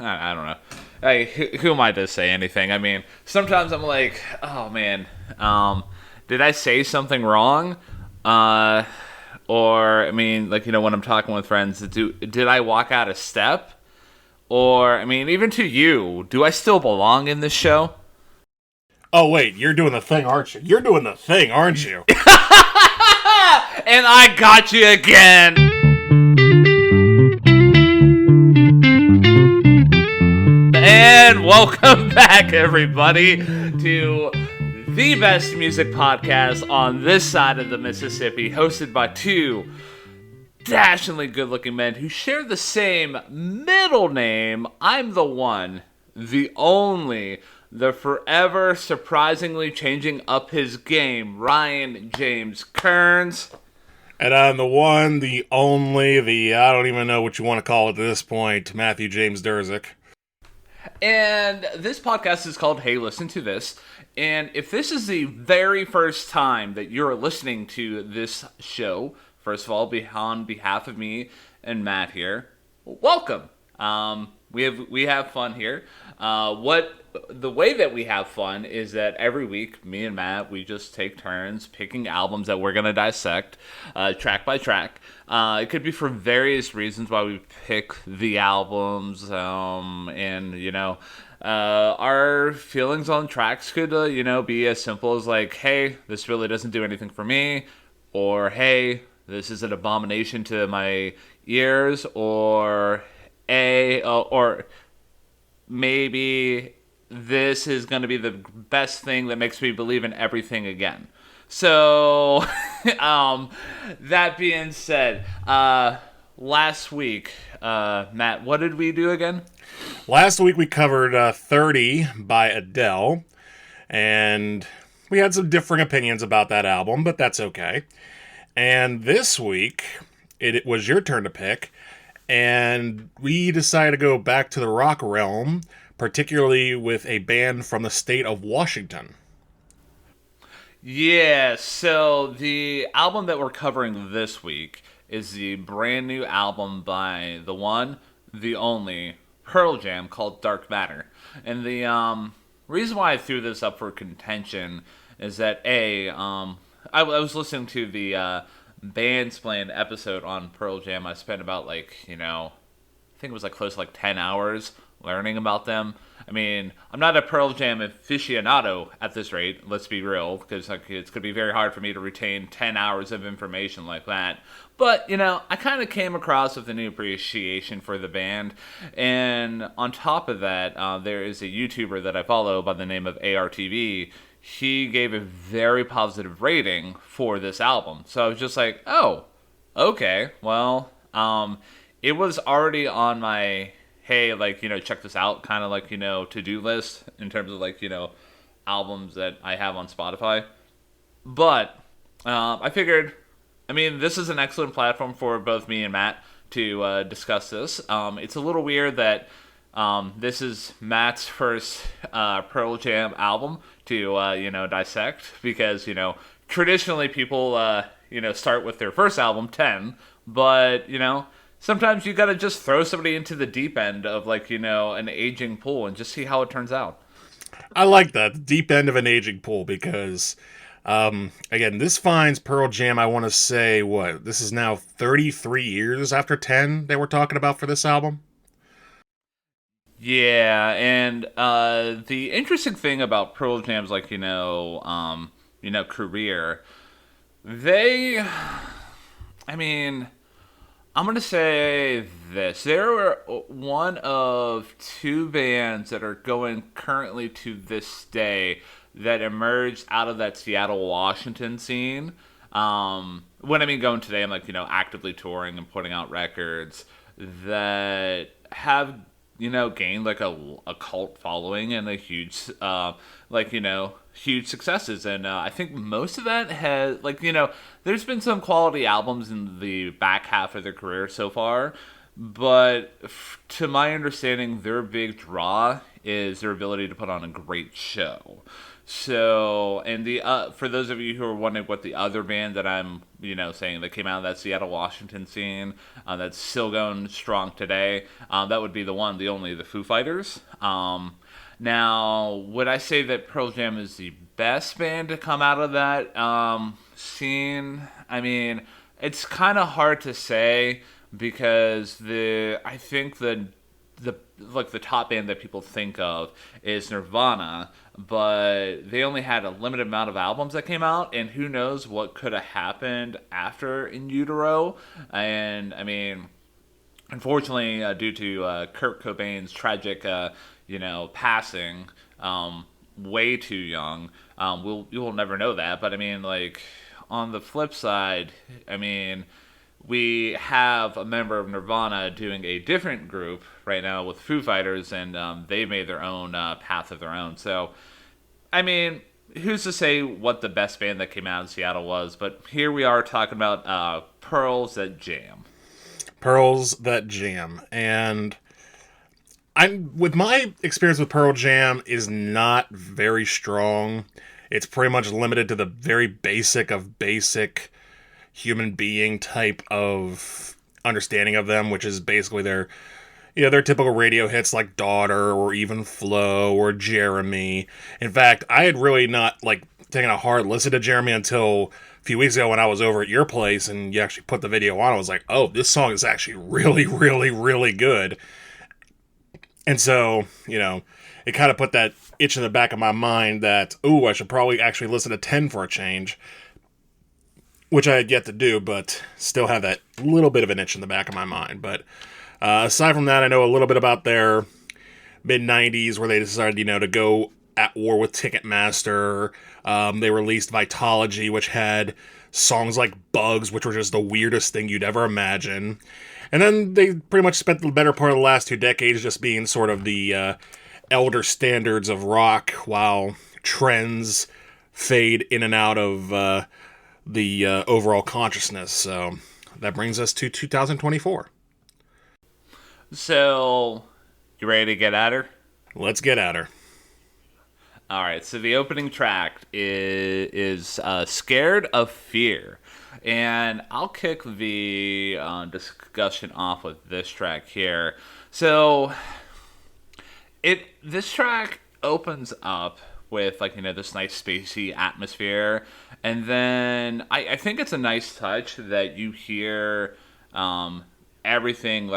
I don't know. Who am I to say anything? I mean, sometimes I'm like, oh man, did I say something wrong? Or I mean, like when I'm talking with friends, did I walk out a step? Or I mean, even to you, do I still belong in this show? Oh wait, you're doing the thing, aren't you? You're doing the thing, aren't you? And I got you again. And welcome back, everybody, to the best music podcast on this side of the Mississippi, hosted by two dashingly good-looking men who share the same middle name. I'm the one, the only, the forever surprisingly changing up his game, Ryan James Kearns. And I'm the one, the only, I don't even know what you want to call it at this point, Matthew James Durzik. And this podcast is called Hey, Listen to This. And if this is the very first time that you're listening to this show, first of all, on behalf of me and Matt here, welcome. We have fun here. The way that we have fun is that every week, me and Matt, we just take turns picking albums that we're gonna dissect, track by track. It could be for various reasons why we pick the albums, and our feelings on tracks could be as simple as like, hey, this really doesn't do anything for me, or hey, this is an abomination to my ears, or maybe this is going to be the best thing that makes me believe in everything again. So, that being said, last week, Matt, what did we do again? Last week we covered 30 by Adele, and we had some differing opinions about that album, but that's okay. And this week, it was your turn to pick, and we decided to go back to the rock realm, particularly with a band from the state of Washington. Yeah, so the album that we're covering this week is the brand new album by the one, the only, Pearl Jam, called Dark Matter. And the reason why I threw this up for contention is that, I was listening to the Bandsplain episode on Pearl Jam. I spent about I think it was close to 10 hours learning about them. I mean, I'm not a Pearl Jam aficionado at this rate, let's be real, because it's going to be very hard for me to retain 10 hours of information like that. But, I kind of came across with a new appreciation for the band. And on top of that, there is a YouTuber that I follow by the name of ARTV. He gave a very positive rating for this album. So I was just like, oh, okay, well, it was already on my, hey, check this out kind of to-do list in terms of albums that I have on Spotify. But I figured, this is an excellent platform for both me and Matt to discuss this. It's a little weird that this is Matt's first Pearl Jam album to dissect, because traditionally people start with their first album, 10, but sometimes you gotta just throw somebody into the deep end of an aging pool and just see how it turns out. I like that, the deep end of an aging pool, because again, this finds Pearl Jam, I want to say, this is now 33 years after 10 that we're talking about for this album. Yeah, and the interesting thing about Pearl Jam's career, I'm gonna say this: they were one of two bands that are going currently to this day that emerged out of that Seattle, Washington scene. When I mean going today, I'm actively touring and putting out records that have gained a cult following and a huge huge successes. And I think most of that has there's been some quality albums in the back half of their career so far, but to my understanding, their big draw is their ability to put on a great show. So, and the for those of you who are wondering what the other band that I'm, saying that came out of that Seattle, Washington scene, that's still going strong today, that would be the only, the Foo Fighters. Now, would I say that Pearl Jam is the best band to come out of that scene? I mean, it's kind of hard to say because I think the top band that people think of is Nirvana, but they only had a limited amount of albums that came out, and who knows what could have happened after In Utero. And I mean, unfortunately, due to Kurt Cobain's tragic, passing, way too young, you will never know that. But I mean, like on the flip side, I mean, we have a member of Nirvana doing a different group right now with Foo Fighters, and they made their own path of their own. So, I mean, who's to say what the best band that came out of Seattle was? But here we are talking about Pearls That Jam. Pearls That Jam. And with my experience with Pearl Jam is not very strong. It's pretty much limited to the very basic of basic human being type of understanding of them, which is basically their typical radio hits like Daughter or even Flow or Jeremy. In fact, I had really not taken a hard listen to Jeremy until a few weeks ago when I was over at your place and you actually put the video on. I was like, oh, this song is actually really, really, really good. And so, it kind of put that itch in the back of my mind that, ooh, I should probably actually listen to 10 for a change. Which I had yet to do, but still have that little bit of an itch in the back of my mind. But aside from that, I know a little bit about their mid-90s where they decided, to go at war with Ticketmaster. They released Vitology, which had songs like Bugs, which were just the weirdest thing you'd ever imagine. And then they pretty much spent the better part of the last 2 decades just being sort of the elder standards of rock, while trends fade in and out of the overall consciousness. So that brings us to 2024. So, you ready to get at her? Let's get at her. All right, so the opening track is Scared of Fear. And I'll kick the discussion off with this track here. So, this track opens up with this nice spacey atmosphere, and then I think it's a nice touch that you hear everything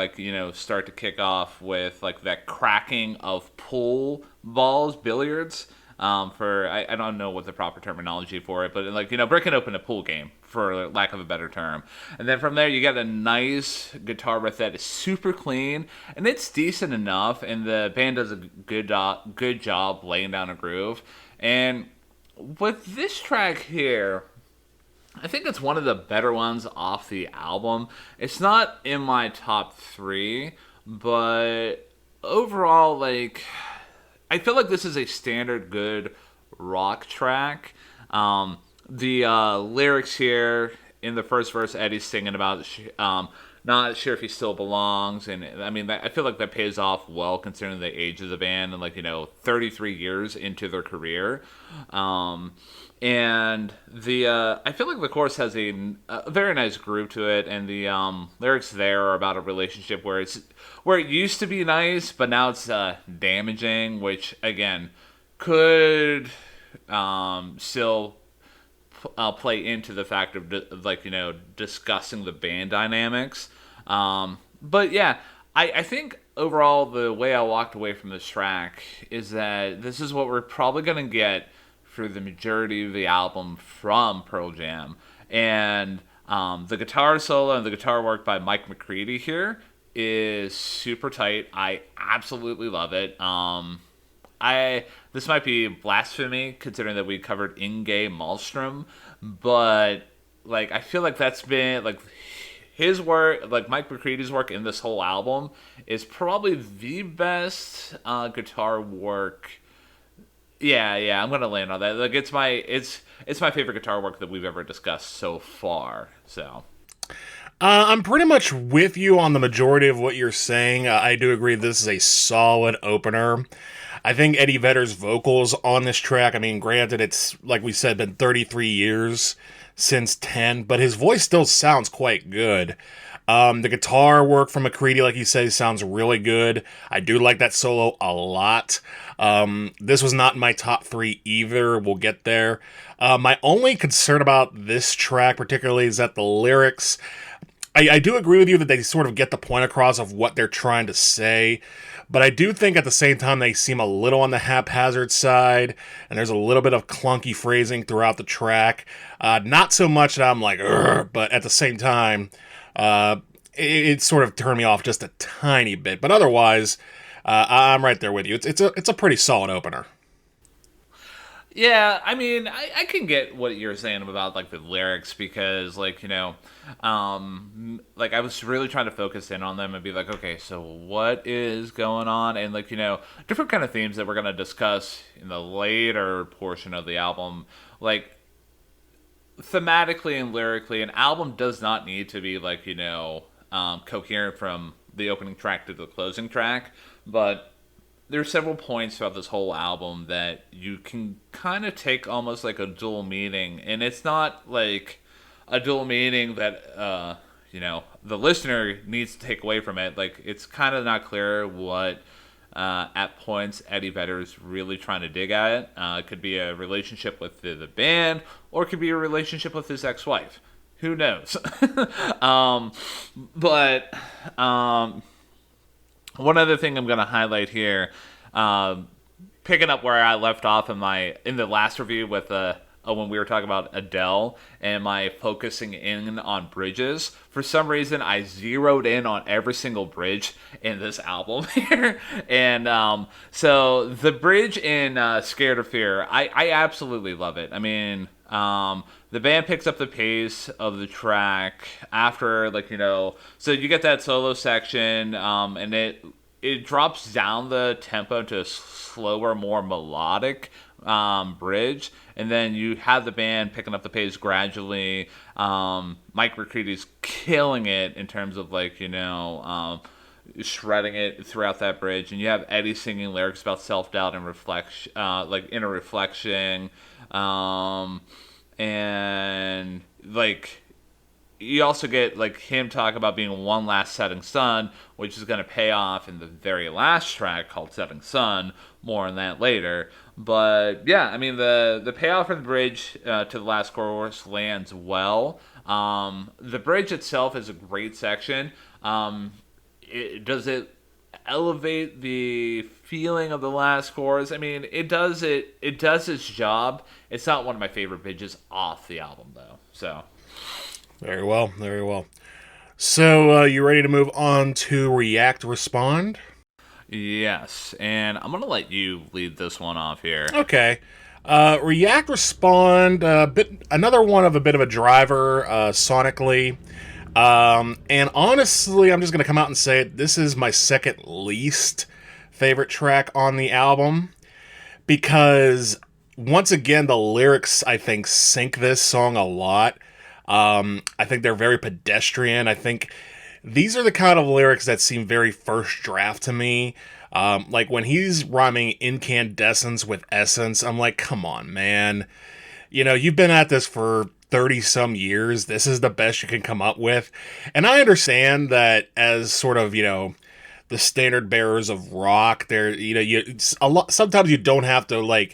start to kick off with that cracking of pool balls, billiards. I don't know what the proper terminology for it, but breaking open a pool game, for lack of a better term. And then from there, you get a nice guitar riff that is super clean, and it's decent enough, and the band does a good job laying down a groove. And with this track here, I think it's one of the better ones off the album. It's not in my top 3, but overall, I feel like this is a standard good rock track. The lyrics here, in the first verse, Eddie's singing about not sure if he still belongs, and I mean, I feel like that pays off well considering the age of the band and 33 years into their career. And I feel like the chorus has a very nice groove to it, and the lyrics there are about a relationship where it used to be nice, but now it's damaging, which again could still play into the fact of discussing the band dynamics. But yeah, I think overall the way I walked away from this track is that this is what we're probably gonna get for the majority of the album from Pearl Jam. And the guitar solo and the guitar work by Mike McCready here is super tight. I absolutely love it. This might be blasphemy considering that we covered Inge Malmstrom, but I feel like that's been his work, Mike McCready's work in this whole album is probably the best guitar work. Yeah, I'm gonna land on that. It's my favorite guitar work that we've ever discussed so far. So. I'm pretty much with you on the majority of what you're saying. I do agree this is a solid opener. I think Eddie Vedder's vocals on this track, I mean, granted, it's, like we said, been 33 years since 10, but his voice still sounds quite good. The guitar work from McCready, like you say, sounds really good. I do like that solo a lot. This was not in my top 3 either. We'll get there. My only concern about this track particularly is that the lyrics, I do agree with you that they sort of get the point across of what they're trying to say, but I do think at the same time they seem a little on the haphazard side, and there's a little bit of clunky phrasing throughout the track. Not so much that I'm like, "Ugh," but at the same time, it sort of turned me off just a tiny bit. But otherwise, I'm right there with you. It's a pretty solid opener. Yeah, I mean, I can get what you're saying about like the lyrics because like, like I was really trying to focus in on them and be like, okay, so what is going on? And like, different kind of themes that we're going to discuss in the later portion of the album, like thematically and lyrically, an album does not need to be like, coherent from the opening track to the closing track, but there's several points throughout this whole album that you can kind of take almost like a dual meaning, and it's not like a dual meaning that the listener needs to take away from it. Like it's kind of not clear what at points Eddie Vedder is really trying to dig at. It could be a relationship with the band, or it could be a relationship with his ex-wife. Who knows? But one other thing I'm going to highlight here, picking up where I left off in the last review with when we were talking about Adele and my focusing in on bridges. For some reason, I zeroed in on every single bridge in this album here, and so the bridge in "Scared of Fear," I absolutely love it. I mean, the band picks up the pace of the track after, so you get that solo section, and it drops down the tempo to a slower, more melodic bridge, and then you have the band picking up the pace gradually. Mike McCready's killing it in terms of shredding it throughout that bridge, and you have Eddie singing lyrics about self-doubt and reflection, like inner reflection. And you also get him talk about being one last setting sun, which is going to pay off in the very last track called "Setting Sun." More on that later. But yeah, I mean the payoff for the bridge to the last chorus lands well. The bridge itself is a great section. Does it elevate the feeling of the last chorus? I mean, it does its job. It's not one of my favorite bridges off the album though. So very well, very well. So you ready to move on to React Respond? Yes, and I'm gonna let you lead this one off here. Okay. React Respond, another one of a bit of a driver sonically. And honestly, I'm just going to come out and say it. This is my second least favorite track on the album because, once again, the lyrics, I think, sink this song a lot. I think they're very pedestrian. I think these are the kind of lyrics that seem very first draft to me. Like when he's rhyming incandescence with essence, I'm like, come on, man. You've been at this for 30 some years. This is the best you can come up with. And I understand that as sort of, the standard bearers of rock, there, sometimes you don't have to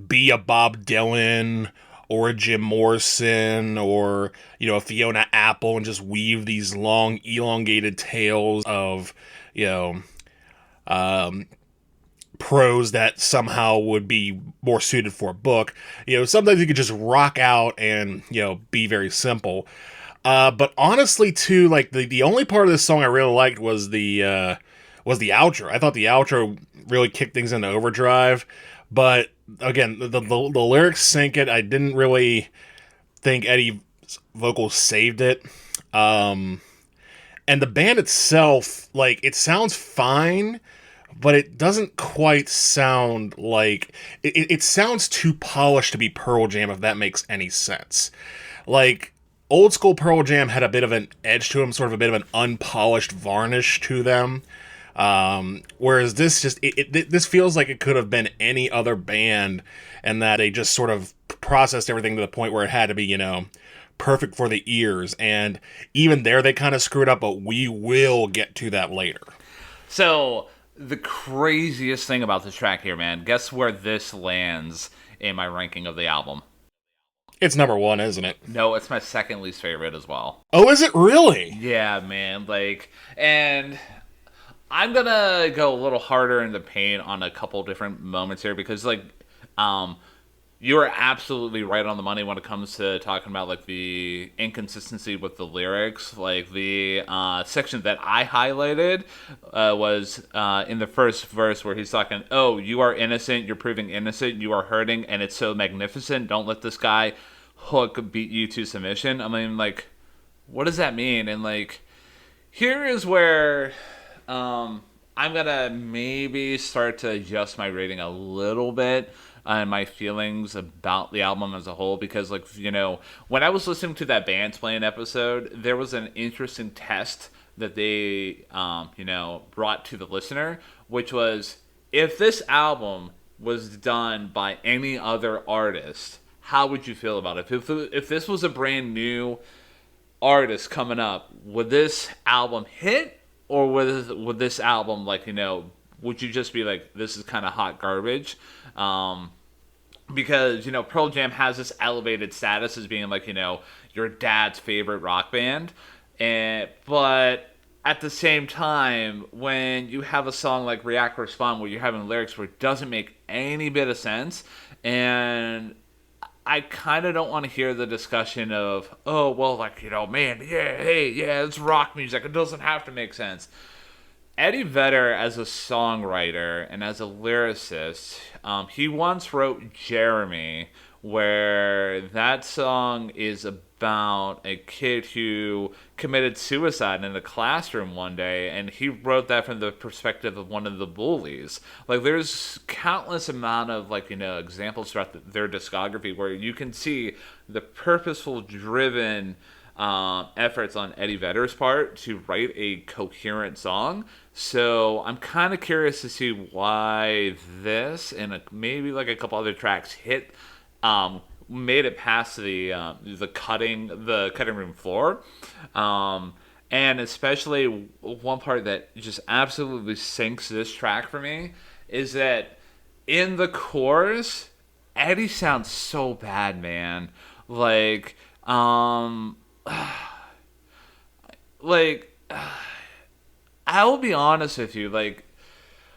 be a Bob Dylan or a Jim Morrison or, a Fiona Apple and just weave these long elongated tales of, prose that somehow would be more suited for a book. Sometimes you could just rock out and, be very simple. But honestly, too, the only part of this song I really liked was the outro. I thought the outro really kicked things into overdrive. But again, the lyrics sink it. I didn't really think Eddie's vocals saved it. And the band itself, it sounds fine, but it doesn't quite sound like... It sounds too polished to be Pearl Jam, if that makes any sense. Old school Pearl Jam had a bit of an edge to them, sort of a bit of an unpolished varnish to them. Whereas this just this feels like it could have been any other band, and that they just sort of processed everything to the point where it had to be, perfect for the ears. And even there, they kind of screwed up, but we will get to that later. So the craziest thing about this track here, man, guess where this lands in my ranking of the album? It's number one, isn't it? No, it's my second least favorite as well. Oh, is it really? Yeah, man. And I'm gonna go a little harder in the paint on a couple different moments here because, you are absolutely right on the money when it comes to talking about the inconsistency with the lyrics. Like the section that I highlighted was in the first verse where he's talking, "Oh, you are innocent. You're proving innocent. You are hurting, and it's so magnificent. Don't let this guy Hook beat you to submission." I mean, what does that mean? And here is where I'm gonna maybe start to adjust my rating a little bit and my feelings about the album as a whole, because when I was listening to that Band's Playing episode, there was an interesting test that they brought to the listener, which was, if this album was done by any other artist, how would you feel about it? If this was a brand new artist coming up, would this album hit, or would this album would you just be like, this is kind of hot garbage? Because Pearl Jam has this elevated status as being your dad's favorite rock band, but at the same time, when you have a song like React Respond where you're having lyrics where it doesn't make any bit of sense, and I kind of don't want to hear the discussion of, oh, well, man, yeah, hey, yeah, it's rock music, it doesn't have to make sense. Eddie Vedder, as a songwriter and as a lyricist, he once wrote Jeremy, where that song is about a kid who committed suicide in a classroom one day, and he wrote that from the perspective of one of the bullies. There's countless amount of examples throughout their discography where you can see the purposeful, driven efforts on Eddie Vedder's part to write a coherent song. So I'm kind of curious to see why this and maybe a couple other tracks made it past the cutting room floor, and especially one part that just absolutely sinks this track for me is that in the chorus, Eddie sounds so bad, man. I will be honest with you,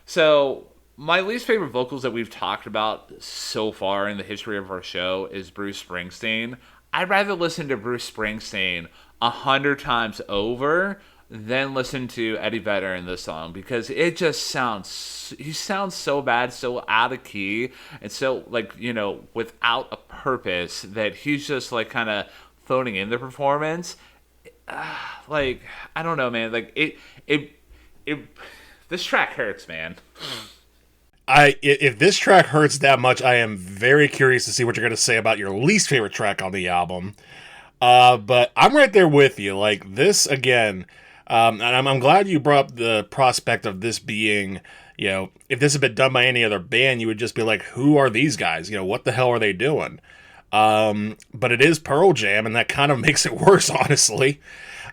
so my least favorite vocals that we've talked about so far in the history of our show is Bruce Springsteen. I'd rather listen to Bruce Springsteen 100 times over than listen to Eddie Vedder in this song, because it just he sounds so bad, so out of key, and so without a purpose, that he's just kind of phoning in the performance. I don't know, man. This track hurts, man. If this track hurts that much, I am very curious to see what you're going to say about your least favorite track on the album. But I'm right there with you. This again, and I'm glad you brought up the prospect of this being, if this had been done by any other band, you would just be like, who are these guys? What the hell are they doing? But it is Pearl Jam, and that kind of makes it worse, honestly.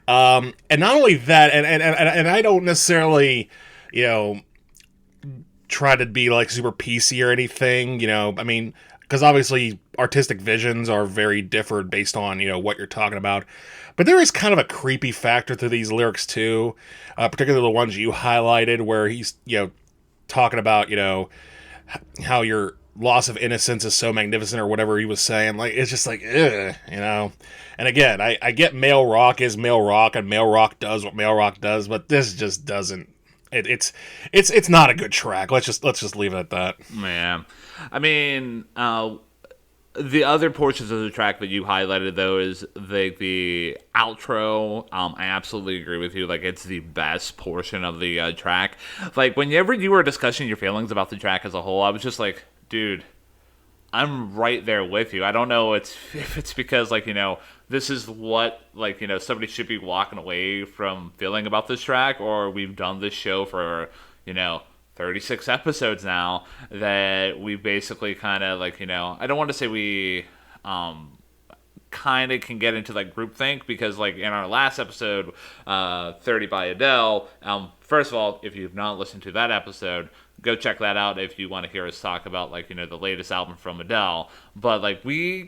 And not only that, and I don't necessarily, try to be super PC or anything, because obviously artistic visions are very different based on, what you're talking about. But there is kind of a creepy factor to these lyrics too, particularly the ones you highlighted where he's, talking about, how your loss of innocence is so magnificent or whatever he was saying. It's just ugh, And again, I get male rock is male rock, and male rock does what male rock does, but this just doesn't. It's not a good track. Let's just leave it at that. Yeah, I mean, the other portions of the track that you highlighted though is the outro. I absolutely agree with you. It's the best portion of the track. Whenever you were discussing your feelings about the track as a whole, I was just dude, I'm right there with you. I don't know if it's because this is what, like, somebody should be walking away from feeling about this track, or we've done this show for, 36 episodes now, that we basically kind of, like, I don't want to say we kind of can get into like groupthink, because like in our last episode, 30 by Adele, first of all, if you've not listened to that episode, go check that out if you want to hear us talk about like the latest album from Adele. But like we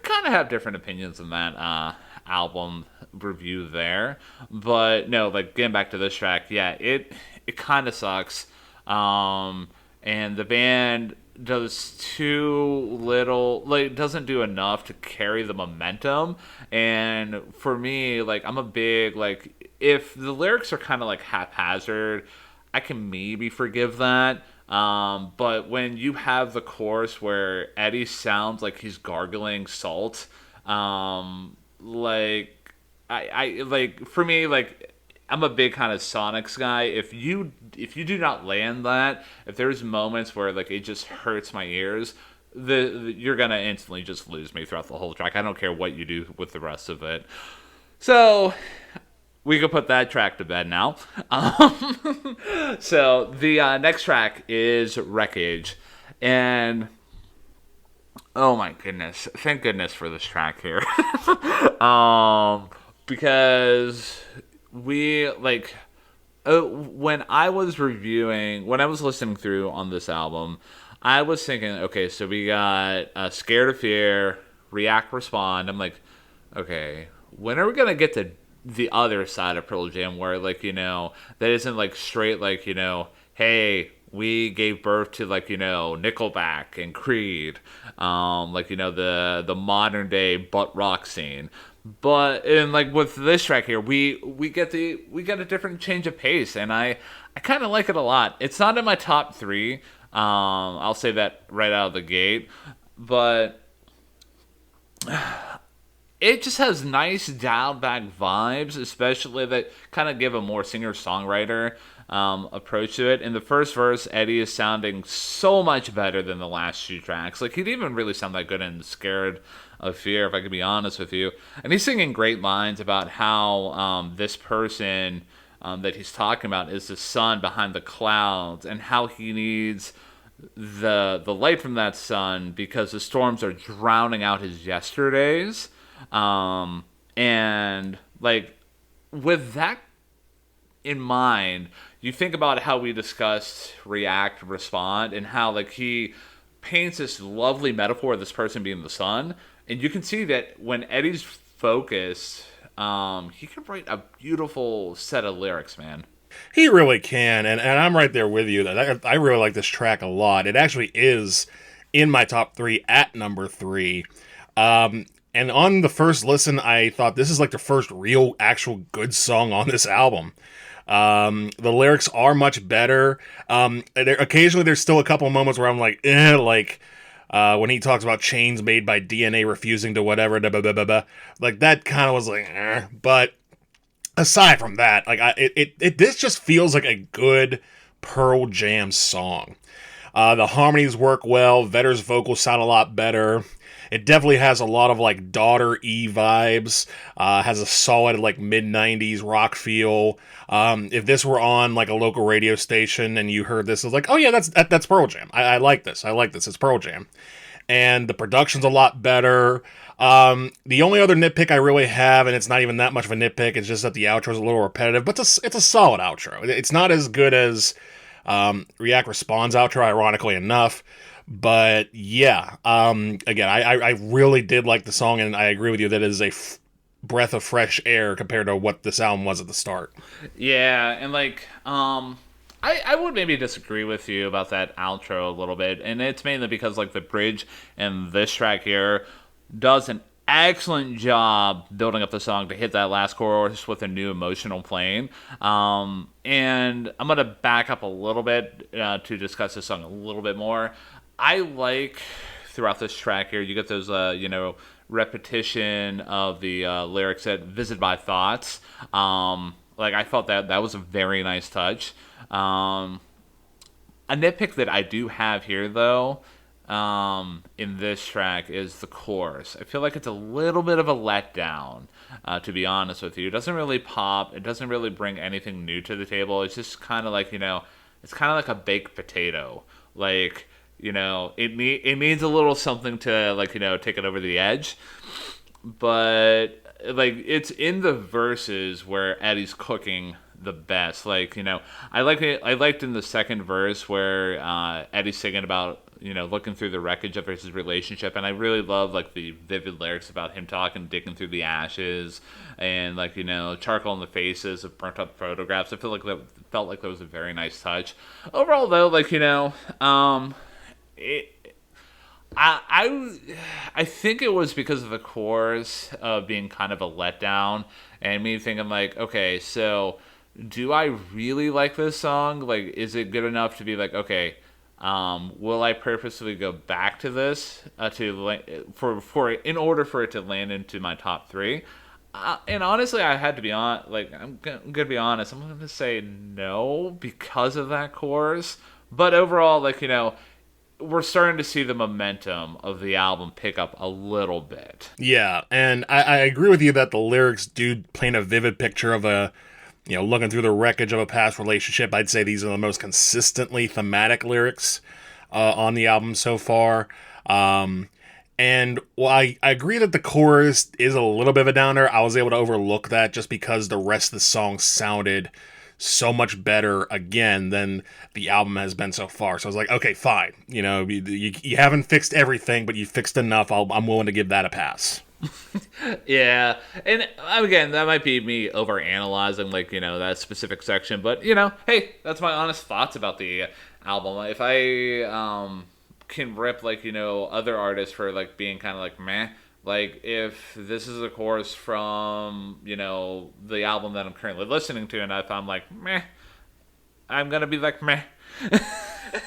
kind of have different opinions on that album review there. But no, like getting back to this track, yeah, it kind of sucks. And the band does too little, like doesn't do enough to carry the momentum. And for me, like I'm a big, like, if the lyrics are kind of like haphazard, I can maybe forgive that. But when you have the chorus where Eddie sounds like he's gargling salt, like I like, for me, like I'm a big kind of Sonics guy. If you do not land that, if there's moments where like it just hurts my ears, you're gonna instantly just lose me throughout the whole track. I don't care what you do with the rest of it. So we could put that track to bed now. So the next track is Wreckage, and oh my goodness, thank goodness for this track here, because we like when I was listening through on this album, I was thinking, okay, so we got Scared of Fear, React, Respond. I'm like, okay, when are we gonna get to the other side of Pearl Jam, where like that isn't like straight like hey, we gave birth to like Nickelback and Creed, like the modern day butt rock scene. But in like with this track here, we get a different change of pace, and I kind of like it a lot. It's not in my top three. I'll say that right out of the gate, but it just has nice dialed back vibes, especially that kind of give a more singer songwriter approach to it. In the first verse, Eddie is sounding so much better than the last two tracks. Like, he didn't even really sound that good in Scared of Fear, if I could be honest with you. And he's singing great lines about how this person that he's talking about is the sun behind the clouds, and how he needs the light from that sun because the storms are drowning out his yesterdays. And like with that in mind, you think about how we discussed React, Respond, and how like he paints this lovely metaphor of this person being the sun, and you can see that when Eddie's focused, he can write a beautiful set of lyrics, man. He really can, and I'm right there with you. That I really like this track a lot. It actually is in my top three at number three. And on the first listen, I thought this is like the first real, actual good song on this album. The lyrics are much better. Occasionally, there's still a couple of moments where I'm like, when he talks about chains made by DNA refusing to whatever, like that kind of was like, but aside from that, like this just feels like a good Pearl Jam song. The harmonies work well. Vedder's vocals sound a lot better. It definitely has a lot of like Daughter E vibes. Has a solid like mid-90s rock feel. If this were on like a local radio station and you heard this, it's like, oh yeah, that's Pearl Jam. I like this. I like this. It's Pearl Jam. And the production's a lot better. The only other nitpick I really have, and it's not even that much of a nitpick, it's just that the outro is a little repetitive, but it's a solid outro. It's not as good as React Respond's outro, ironically enough. But yeah, again, I really did like the song, and I agree with you that it is a breath of fresh air compared to what this album was at the start. Yeah, and like, I would maybe disagree with you about that outro a little bit, and it's mainly because like the bridge and this track here does an excellent job building up the song to hit that last chorus with a new emotional plane. And I'm gonna back up a little bit to discuss this song a little bit more. I like throughout this track here, you get those repetition of the lyrics that "Visit by Thoughts." Like I felt that was a very nice touch. A nitpick that I do have here, though, in this track is the chorus. I feel like it's a little bit of a letdown, to be honest with you. It doesn't really pop. It doesn't really bring anything new to the table. It's just kind of like, it's kind of like a baked potato. Like, it needs a little something to, like, take it over the edge. But, like, it's in the verses where Eddie's cooking the best. Like, I like it. I liked in the second verse where Eddie's singing about, looking through the wreckage of his relationship, and I really love, like, the vivid lyrics about him talking, digging through the ashes, and, like, charcoal in the faces of burnt up photographs. I feel like that felt like that was a very nice touch. Overall, though, like, it. I think it was because of the chorus being kind of a letdown, and me thinking, like, okay, so do I really like this song? Like, is it good enough to be like, okay, will I purposely go back to this for in order for it to land into my top three? And honestly, I had to be on. Like, I'm gonna be honest. I'm gonna say no because of that chorus. But overall, like, we're starting to see the momentum of the album pick up a little bit. Yeah, and I agree with you that the lyrics do paint a vivid picture of looking through the wreckage of a past relationship. I'd say these are the most consistently thematic lyrics on the album so far. And while I agree that the chorus is a little bit of a downer, I was able to overlook that just because the rest of the song sounded so much better again than the album has been so far. So I was like, okay, fine. You haven't fixed everything, but you fixed enough. I'm willing to give that a pass. Yeah, and again, that might be me overanalyzing, like, that specific section, but, hey, that's my honest thoughts about the album. If I can rip, like, other artists for, like, being kind of like meh, like, if this is a chorus from, the album that I'm currently listening to, and if I'm like meh, I'm gonna be like meh.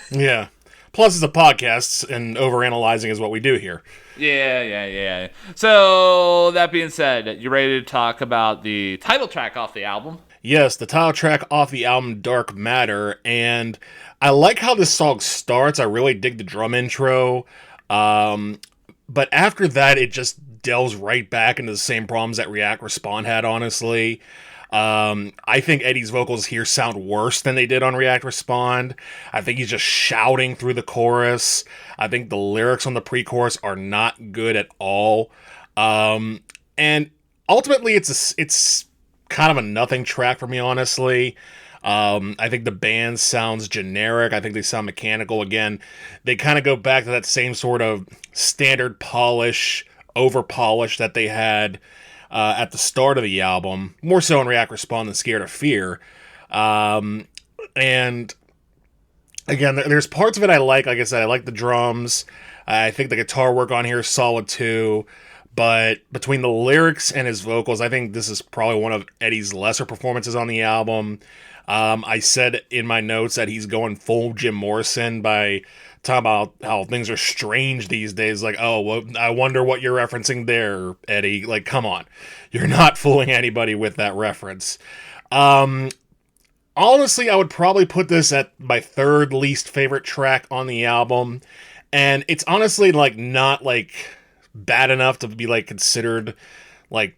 Yeah. Plus, it's a podcast, and overanalyzing is what we do here. Yeah. So, that being said, you ready to talk about the title track off the album? Yes, the title track off the album, Dark Matter, and I like how this song starts. I really dig the drum intro, but after that, it just delves right back into the same problems that React Respond had, honestly. I think Eddie's vocals here sound worse than they did on React Respond. I think he's just shouting through the chorus. I think the lyrics on the pre-chorus are not good at all. And ultimately, it's kind of a nothing track for me, honestly. I think the band sounds generic. I think they sound mechanical. Again, they kind of go back to that same sort of standard polish, over polish that they had at the start of the album, more so in React Respond than Scared of Fear. And again, there's parts of it I like. Like I said, I like the drums. I think the guitar work on here is solid too. But between the lyrics and his vocals, I think this is probably one of Eddie's lesser performances on the album. I said in my notes that he's going full Jim Morrison by talking about how things are strange these days. Like, oh, well, I wonder what you're referencing there, Eddie. Like, come on. You're not fooling anybody with that reference. Honestly, I would probably put this at my third least favorite track on the album. And it's honestly, like, not, like, bad enough to be, like, considered, like,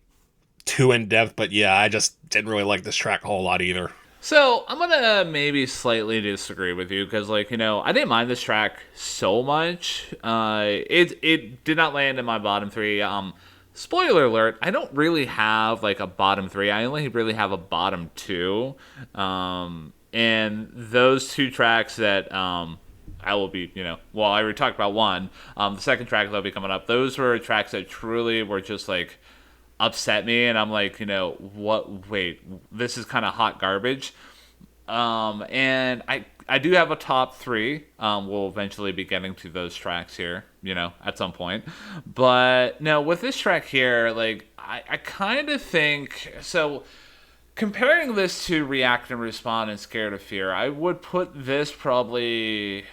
too in-depth. But yeah, I just didn't really like this track a whole lot either. So, I'm gonna maybe slightly disagree with you, because, like, I didn't mind this track so much. It did not land in my bottom three. Spoiler alert, I don't really have, like, a bottom three. I only really have a bottom two. And those two tracks that I will be, well, I already talked about one. The second track that'll be coming up, those were tracks that truly were just, like, upset me, and I'm like, what? Wait, this is kind of hot garbage. And I do have a top three. We'll eventually be getting to those tracks here, at some point. But no, with this track here, like, I kind of think so. Comparing this to React and Respond and Scared of Fear, I would put this probably,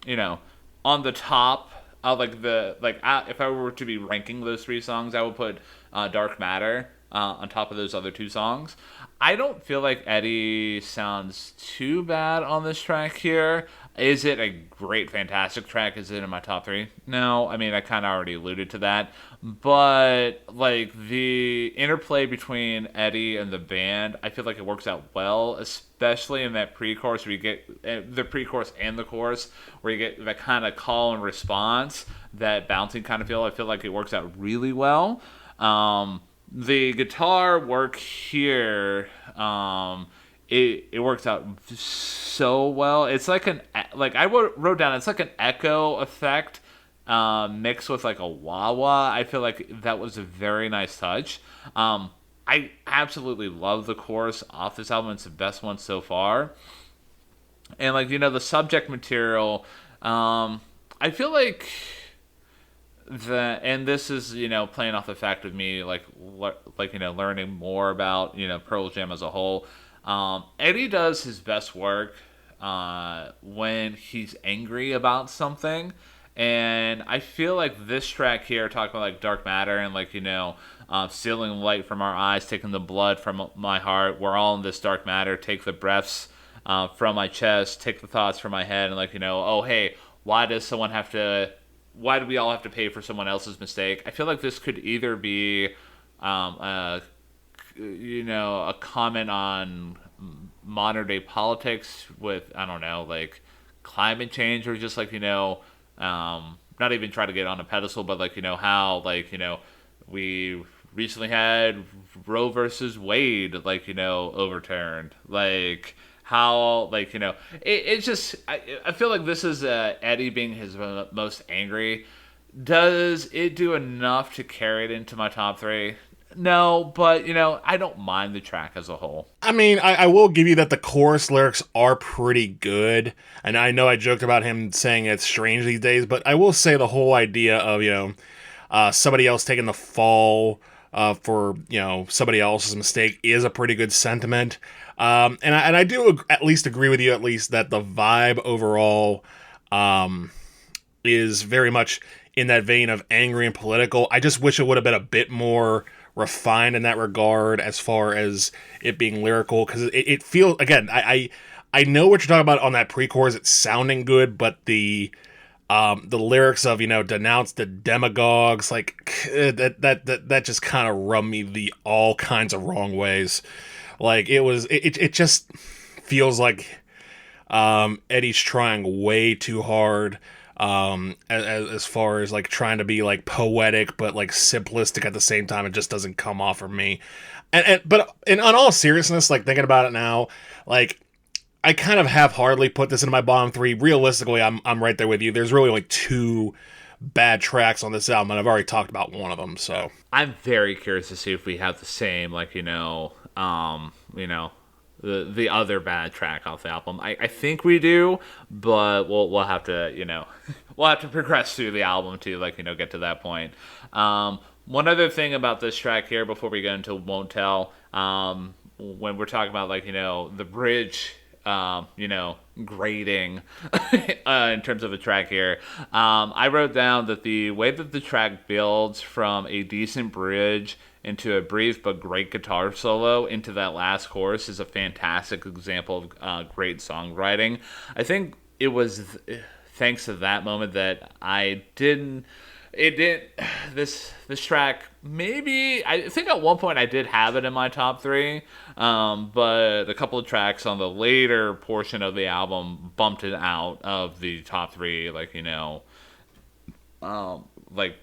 on the top. If I were to be ranking those three songs, I would put Dark Matter on top of those other two songs. I don't feel like Eddie sounds too bad on this track here. Is it a great, fantastic track? Is it in my top three? No, I mean I kind of already alluded to that, but like the interplay between Eddie and the band, I feel like it works out well, especially in that pre-chorus where you get the pre-chorus and the chorus, where you get that kind of call and response, that bouncing kind of feel. I feel like it works out really well. The guitar work here, it works out so well. It's like wrote down. It's like an echo effect, mixed with like a wah wah. I feel like that was a very nice touch. I absolutely love the chorus off this album. It's the best one so far. And like the subject material, I feel like and this is playing off the fact of me learning more about Pearl Jam as a whole. Eddie does his best work when he's angry about something, and I feel like this track here, talking about like dark matter and stealing light from our eyes, taking the blood from my heart. We're all in this dark matter. Take the breaths from my chest. Take the thoughts from my head, and oh hey, why do we all have to pay for someone else's mistake? I feel like this could either be, a comment on modern day politics with, I don't know, like climate change, or just not even try to get on a pedestal, but how we recently had Roe versus Wade overturned, how it's just I feel like this is Eddie being his most angry. Does it do enough to carry it into my top three? No, but I don't mind the track as a whole. I mean, I will give you that the chorus lyrics are pretty good, and I know I joked about him saying it's strange these days, but I will say the whole idea of somebody else taking the fall for somebody else's mistake is a pretty good sentiment. And I do at least agree with you, at least, that the vibe overall is very much in that vein of angry and political. I just wish it would have been a bit more refined in that regard as far as it being lyrical, because it feels, again, I know what you're talking about on that pre-chorus. It's sounding good, but the lyrics of denounce the demagogues, that just kind of rubbed me the all kinds of wrong ways. Like it just feels like Eddie's trying way too hard, as far as trying to be poetic but simplistic at the same time. It just doesn't come off for me. But in on all seriousness, thinking about it now, I kind of half-heartedly put this into my bottom three. Realistically, I'm right there with you. There's really only two bad tracks on this album, and I've already talked about one of them. So I'm very curious to see if we have the same, the other bad track off the album. I think we do, but we'll have to we'll have to progress through the album to get to that point. One other thing about this track here before we get into Won't Tell, when we're talking about the bridge, grading in terms of a track here. I wrote down that the way that the track builds from a decent bridge into a brief but great guitar solo into that last chorus is a fantastic example of great songwriting. I think it was thanks to that moment that this track, maybe I think at one point I did have it in my top three, but a couple of tracks on the later portion of the album bumped it out of the top three,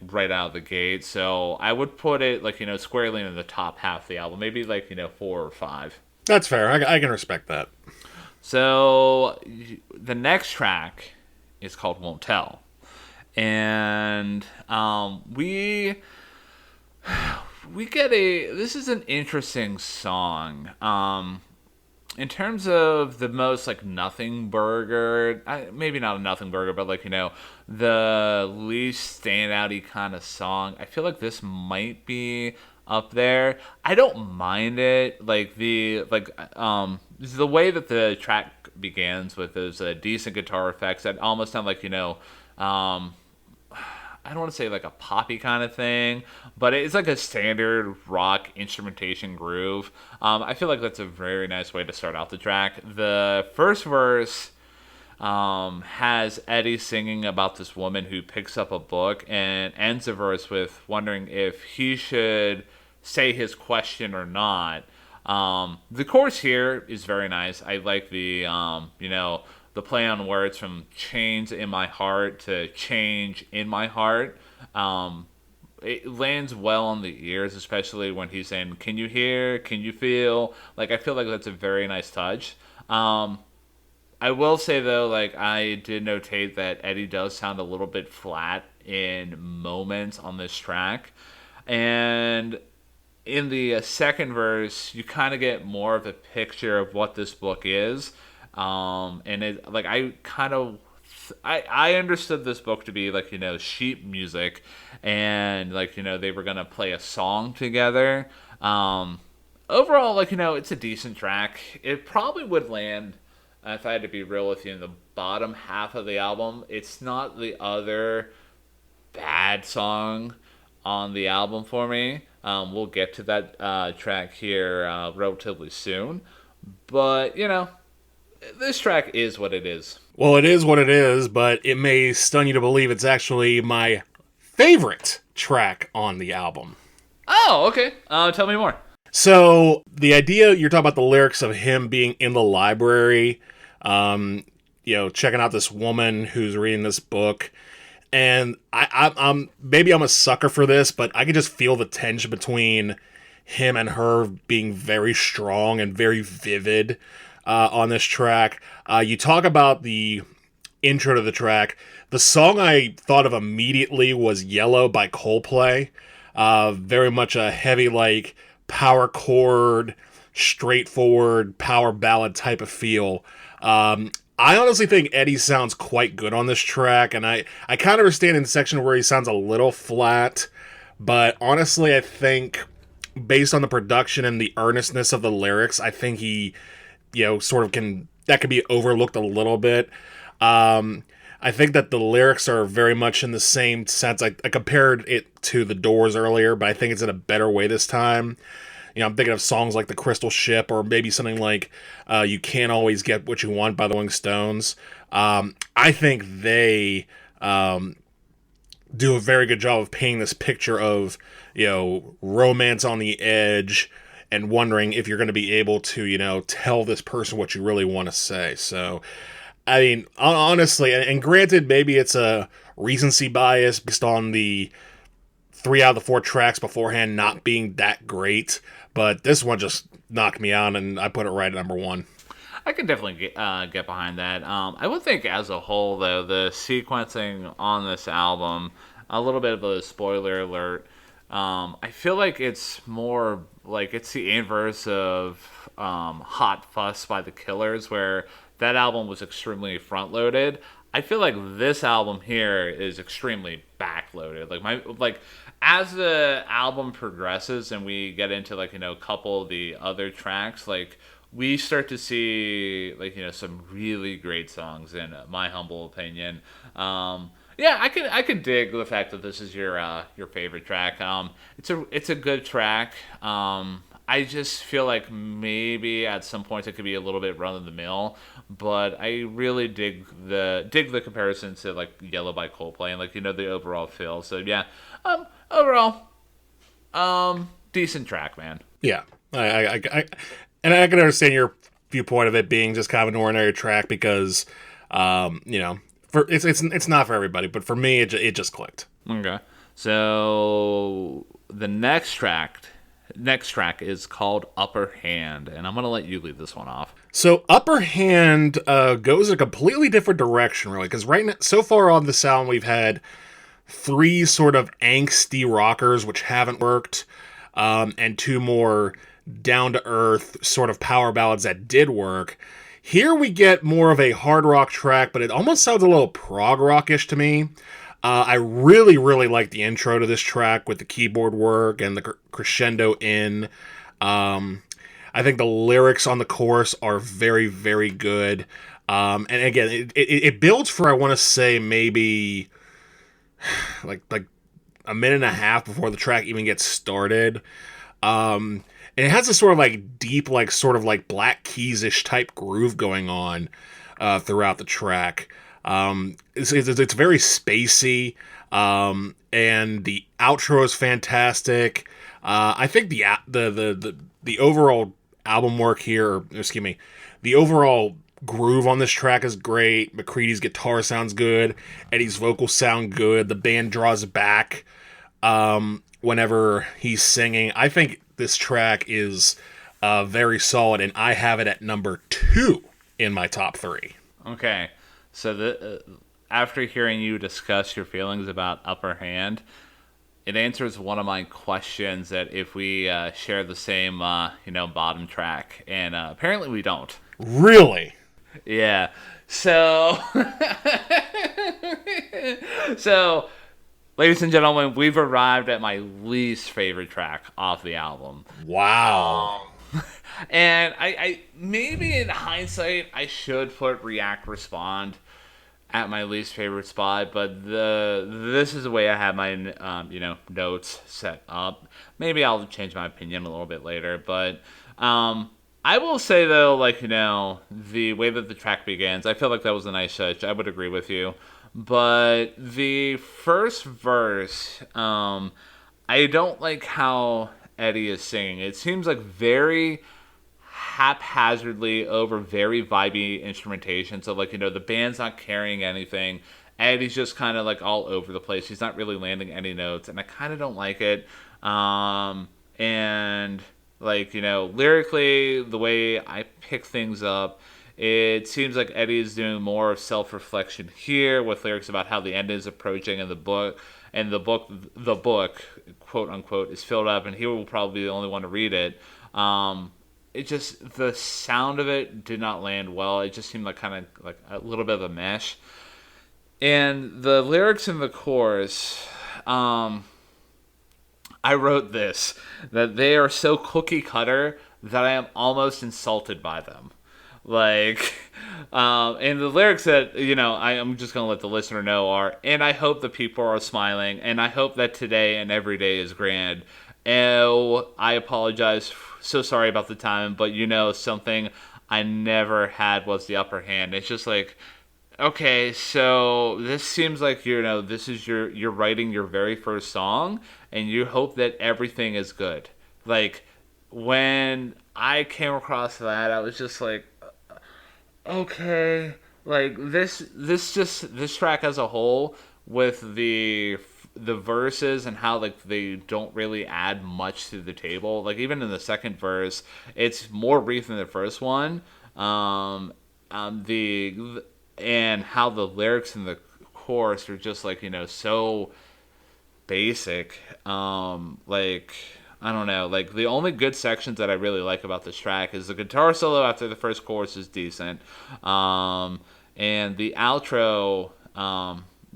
right out of the gate. So I would put it squarely in the top half of the album, maybe 4 or 5. that's fair. I can respect that. So the next track is called Won't Tell. And we get this is an interesting song. In terms of the most nothing burger, maybe not a nothing burger, but the least standouty kind of song. I feel like this might be up there. I don't mind it. The way that the track begins with those decent guitar effects that almost sound I don't want to say like a poppy kind of thing, but it's like a standard rock instrumentation groove. I feel like that's a very nice way to start out the track. The first verse has Eddie singing about this woman who picks up a book and ends the verse with wondering if he should say his question or not. The chorus here is very nice. I like the play on words from chains in my heart to change in my heart. It lands well on the ears, especially when he's saying, "Can you hear? Can you feel?" Like, I feel like that's a very nice touch. I will say though, like, I did notate that Eddie does sound a little bit flat in moments on this track, and in the second verse, you kind of get more of a picture of what this book is. And it, like, I understood this book to be like, sheet music, and like, they were gonna play a song together. Overall, like, it's a decent track. It probably would land, if I had to be real with you, in the bottom half of the album. It's not the other bad song on the album for me. We'll get to that track here relatively soon. But, this track is what it is. Well, it is what it is, but it may stun you to believe it's actually my favorite track on the album. Oh, okay. Tell me more. So, the idea, you're talking about the lyrics of him being in the library, checking out this woman who's reading this book. And I'm maybe I'm a sucker for this, but I can just feel the tension between him and her being very strong and very vivid on this track. You talk about the intro to the track. The song I thought of immediately was Yellow by Coldplay. Very much a heavy, like, power chord, straightforward power ballad type of feel. I honestly think Eddie sounds quite good on this track, and I kind of understand in the section where he sounds a little flat, but honestly I think based on the production and the earnestness of the lyrics, I think he, sort of that could be overlooked a little bit. I think that the lyrics are very much in the same sense. I compared it to The Doors earlier, but I think it's in a better way this time. I'm thinking of songs like The Crystal Ship, or maybe something like You Can't Always Get What You Want by the Rolling Stones. I think they do a very good job of painting this picture of, romance on the edge and wondering if you're going to be able to, tell this person what you really want to say. So, I mean, honestly, and granted, maybe it's a recency bias based on the 3 out of the 4 tracks beforehand not being that great, but this one just knocked me out, and I put it right at number 1. I could definitely get behind that. I would think as a whole, though, the sequencing on this album, a little bit of a spoiler alert, I feel like it's more like it's the inverse of Hot Fuss by the Killers, where that album was extremely front-loaded. I feel like this album here is extremely back-loaded. Like as the album progresses and we get into a couple of the other tracks, like we start to see some really great songs in my humble opinion. Yeah, I could dig the fact that this is your favorite track. It's a good track. I just feel like maybe at some points it could be a little bit run of the mill, but I really dig the comparison to like Yellow by Coldplay and the overall feel. So yeah, overall, decent track, man. Yeah, I and I can understand your viewpoint of it being just kind of an ordinary track because, for it's not for everybody, but for me it just clicked. Okay, so the next track is called Upper Hand, and I'm going to let you lead this one off. So Upper Hand goes in a completely different direction, really, because right now, so far on this album, we've had 3 sort of angsty rockers, which haven't worked, and 2 more down-to-earth sort of power ballads that did work. Here we get more of a hard rock track, but it almost sounds a little prog rockish to me. I really, really like the intro to this track with the keyboard work and the crescendo in. I think the lyrics on the chorus are very, very good. And again, it builds for, I want to say, maybe like a minute and a half before the track even gets started. And it has this sort of like deep, like sort of like Black Keys-ish type groove going on throughout the track. It's very spacey, and the outro is fantastic. I think the overall album work here, or, excuse me, the overall groove on this track is great. McCready's guitar sounds good. Eddie's vocals sound good. The band draws back whenever he's singing. I think this track is very solid, and I have it at number 2 in my top 3. Okay, so after hearing you discuss your feelings about Upper Hand, it answers one of my questions that if we share the same, bottom track, and apparently we don't. Really? Yeah. So, so, ladies and gentlemen, we've arrived at my least favorite track off the album. Wow. And I maybe in hindsight I should put React Respond at my least favorite spot, but this is the way I have my notes set up. Maybe I'll change my opinion a little bit later, but I will say though, the way that the track begins, I feel like that was a nice touch. I would agree with you, but the first verse, I don't like how Eddie is singing. It seems like very haphazardly over very vibey instrumentation. So the band's not carrying anything. Eddie's just kind of like all over the place. He's not really landing any notes, and I kind of don't like it. And lyrically, the way I pick things up, it seems like Eddie is doing more of self-reflection here with lyrics about how the end is approaching in the book, and the book, quote unquote, is filled up, and he will probably be the only one to read it. It just, the sound of it did not land well. It just seemed like kind of like a little bit of a mesh. And the lyrics in the chorus, I wrote this, that they are so cookie cutter that I am almost insulted by them. And the lyrics that, I'm just going to let the listener know are, and I hope the people are smiling, and I hope that today and every day is grand. Oh, I apologize. So sorry about the time, but something I never had was the upper hand. It's just like, okay, so this seems like this is you're writing your very first song, and you hope that everything is good. When I came across that, I was just like, okay, this track as a whole with the verses and how they don't really add much to the table. Even in the second verse, it's more brief than the first one. The and how the lyrics in the chorus are just so basic. I don't know. The only good sections that I really like about this track is the guitar solo after the first chorus is decent, and the outro.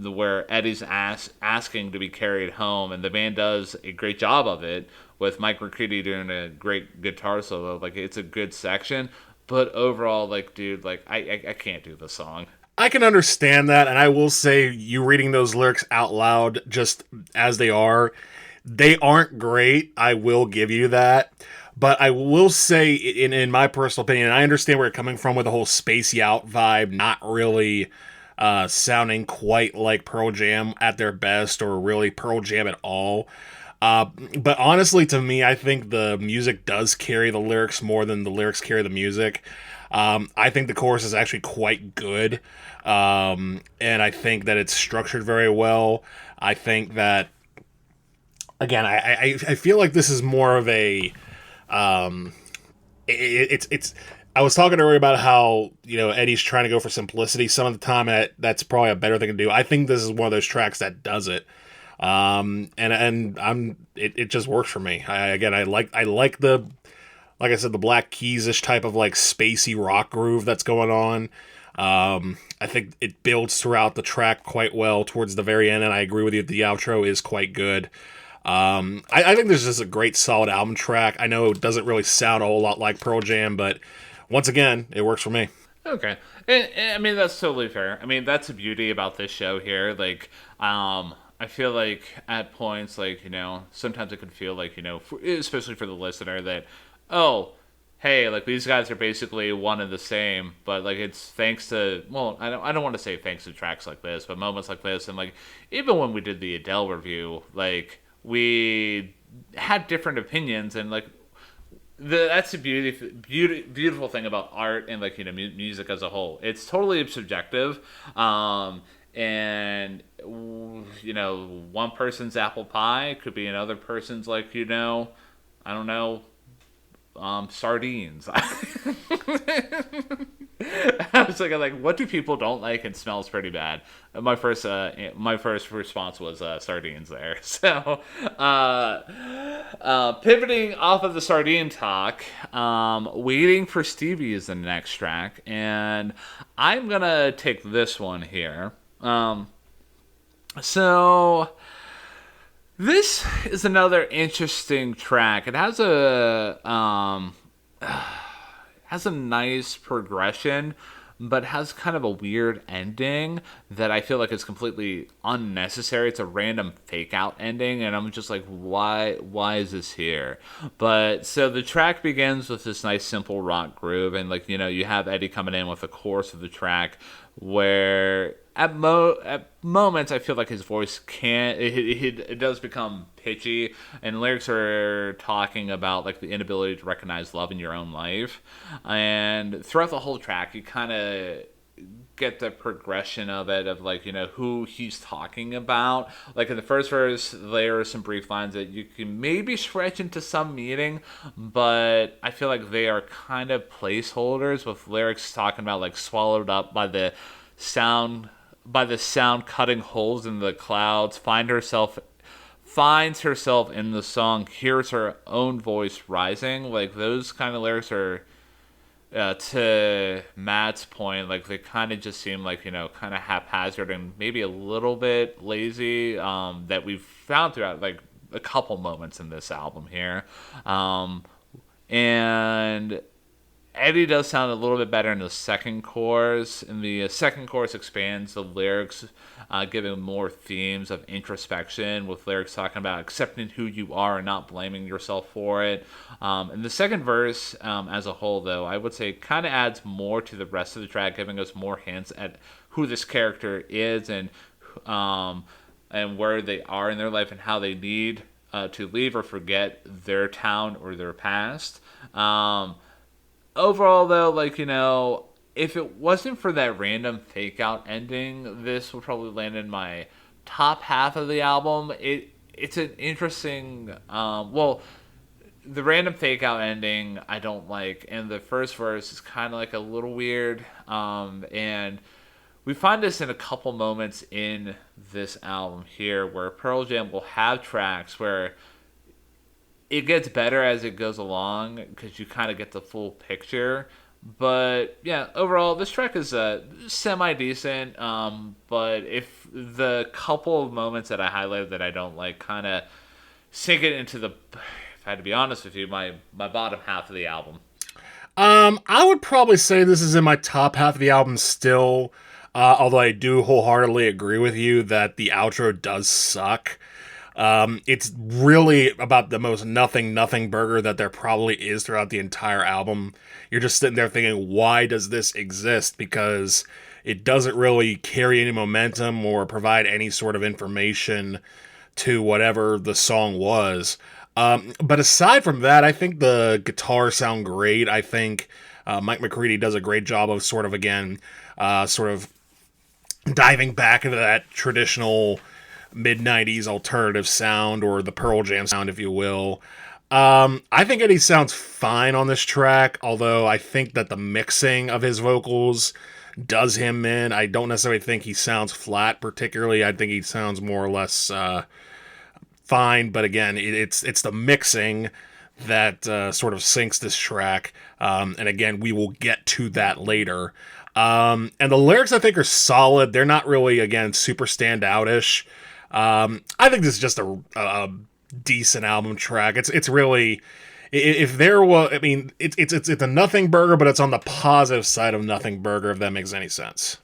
Where Eddie's asking to be carried home, and the band does a great job of it with Mike McCready doing a great guitar solo. It's a good section, but overall, dude, I can't do the song. I can understand that, and I will say, you reading those lyrics out loud just as they aren't great. I will give you that. But I will say, in my personal opinion, I understand where you're coming from with the whole spacey out vibe, not really sounding quite like Pearl Jam at their best, or really Pearl Jam at all. But honestly, to me, I think the music does carry the lyrics more than the lyrics carry the music. I think the chorus is actually quite good, and I think that it's structured very well. I think that, again, I feel like this is more of a it's I was talking earlier about how Eddie's trying to go for simplicity some of the time, and that's probably a better thing to do. I think this is one of those tracks that does it, it just works for me. I like the, like I said, the Black Keys-ish type of spacey rock groove that's going on. I think it builds throughout the track quite well towards the very end, and I agree with you, the outro is quite good. I think this is a great solid album track. I know it doesn't really sound a whole lot like Pearl Jam, but once again, it works for me. Okay. And I mean, that's totally fair. I mean, that's the beauty about this show here. I feel like at points, like, sometimes it can feel like, especially for the listener, that, oh, hey, like these guys are basically one and the same, but like it's thanks to, well, I don't want to say thanks to tracks like this, but moments like this, and like even when we did the Adele review, like we had different opinions, and like that's the beautiful thing about art and like music as a whole. It's totally subjective, and one person's apple pie could be another person's like I don't know, sardines. I was like, what do people don't like and smells pretty bad? My first response was sardines there. So, pivoting off of the sardine talk, waiting for Stevie is the next track, and I'm gonna take this one here. So this is another interesting track. It has a nice progression, but has kind of a weird ending that I feel like is completely unnecessary. It's a random fake out ending, and I'm just like, why is this here? But so the track begins with this nice simple rock groove, and like you have Eddie coming in with the chorus of the track, where at moments I feel like his voice it does become pitchy, and lyrics are talking about like the inability to recognize love in your own life, and throughout the whole track you kind of get the progression of it, of like who he's talking about. Like in the first verse there are some brief lines that you can maybe stretch into some meaning, but I feel like they are kind of placeholders, with lyrics talking about like swallowed up by the sound cutting holes in the clouds, finds herself in the song, hears her own voice rising. Like those kind of lyrics are, to Matt's point, like they kind of just seem like kind of haphazard and maybe a little bit lazy, that we've found throughout like a couple moments in this album here, and Eddie does sound a little bit better in the second chorus. And the second chorus expands the lyrics, giving more themes of introspection, with lyrics talking about accepting who you are and not blaming yourself for it. And the second verse, as a whole, though, I would say kind of adds more to the rest of the track, giving us more hints at who this character is, and where they are in their life, and how they need to leave or forget their town or their past. Overall, though, like, if it wasn't for that random fake out ending, this would probably land in my top half of the album. It's an interesting, the random fake out ending I don't like, and the first verse is kind of like a little weird, and we find this in a couple moments in this album here, where Pearl Jam will have tracks where it gets better as it goes along, because you kind of get the full picture. But yeah, overall, this track is semi-decent. But if the couple of moments that I highlighted that I don't like kind of sink it into the, if I had to be honest with you, my bottom half of the album. I would probably say this is in my top half of the album still, although I do wholeheartedly agree with you that the outro does suck. It's really about the most nothing burger that there probably is throughout the entire album. You're just sitting there thinking, why does this exist? Because it doesn't really carry any momentum or provide any sort of information to whatever the song was. But aside from that, I think the guitars sound great. I think Mike McCready does a great job of sort of diving back into that traditional mid-90s alternative sound, or the Pearl Jam sound, if you will. I think Eddie sounds fine on this track, although I think that the mixing of his vocals does him in. I don't necessarily think he sounds flat particularly. I think he sounds more or less fine, but again, it's the mixing that sort of sinks this track, and again, we will get to that later. And the lyrics, I think, are solid. They're not really, again, super standout-ish. I think this is just a decent album track. It's really, if there was, I mean, it's a nothing burger, but it's on the positive side of nothing burger, if that makes any sense.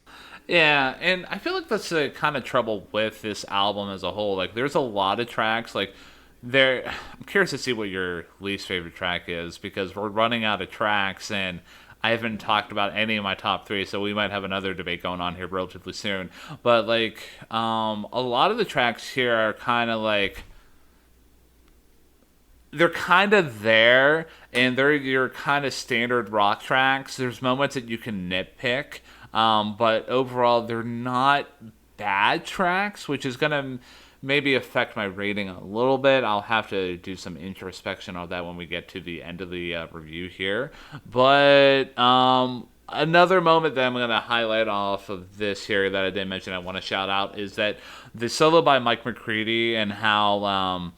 Yeah, and I feel like that's the kind of trouble with this album as a whole. Like, there's a lot of tracks. Like, there, I'm curious to see what your least favorite track is because we're running out of tracks, and I haven't talked about any of my top three, so we might have another debate going on here relatively soon. But like, a lot of the tracks here are kind of like they're kind of there, and they're your kind of standard rock tracks. There's moments that you can nitpick, but overall, they're not bad tracks, which is gonna maybe affect my rating a little bit. I'll have to do some introspection of that when we get to the end of the review here. But another moment that I'm going to highlight off of this here that I didn't mention I want to shout out is that the solo by Mike McCready and how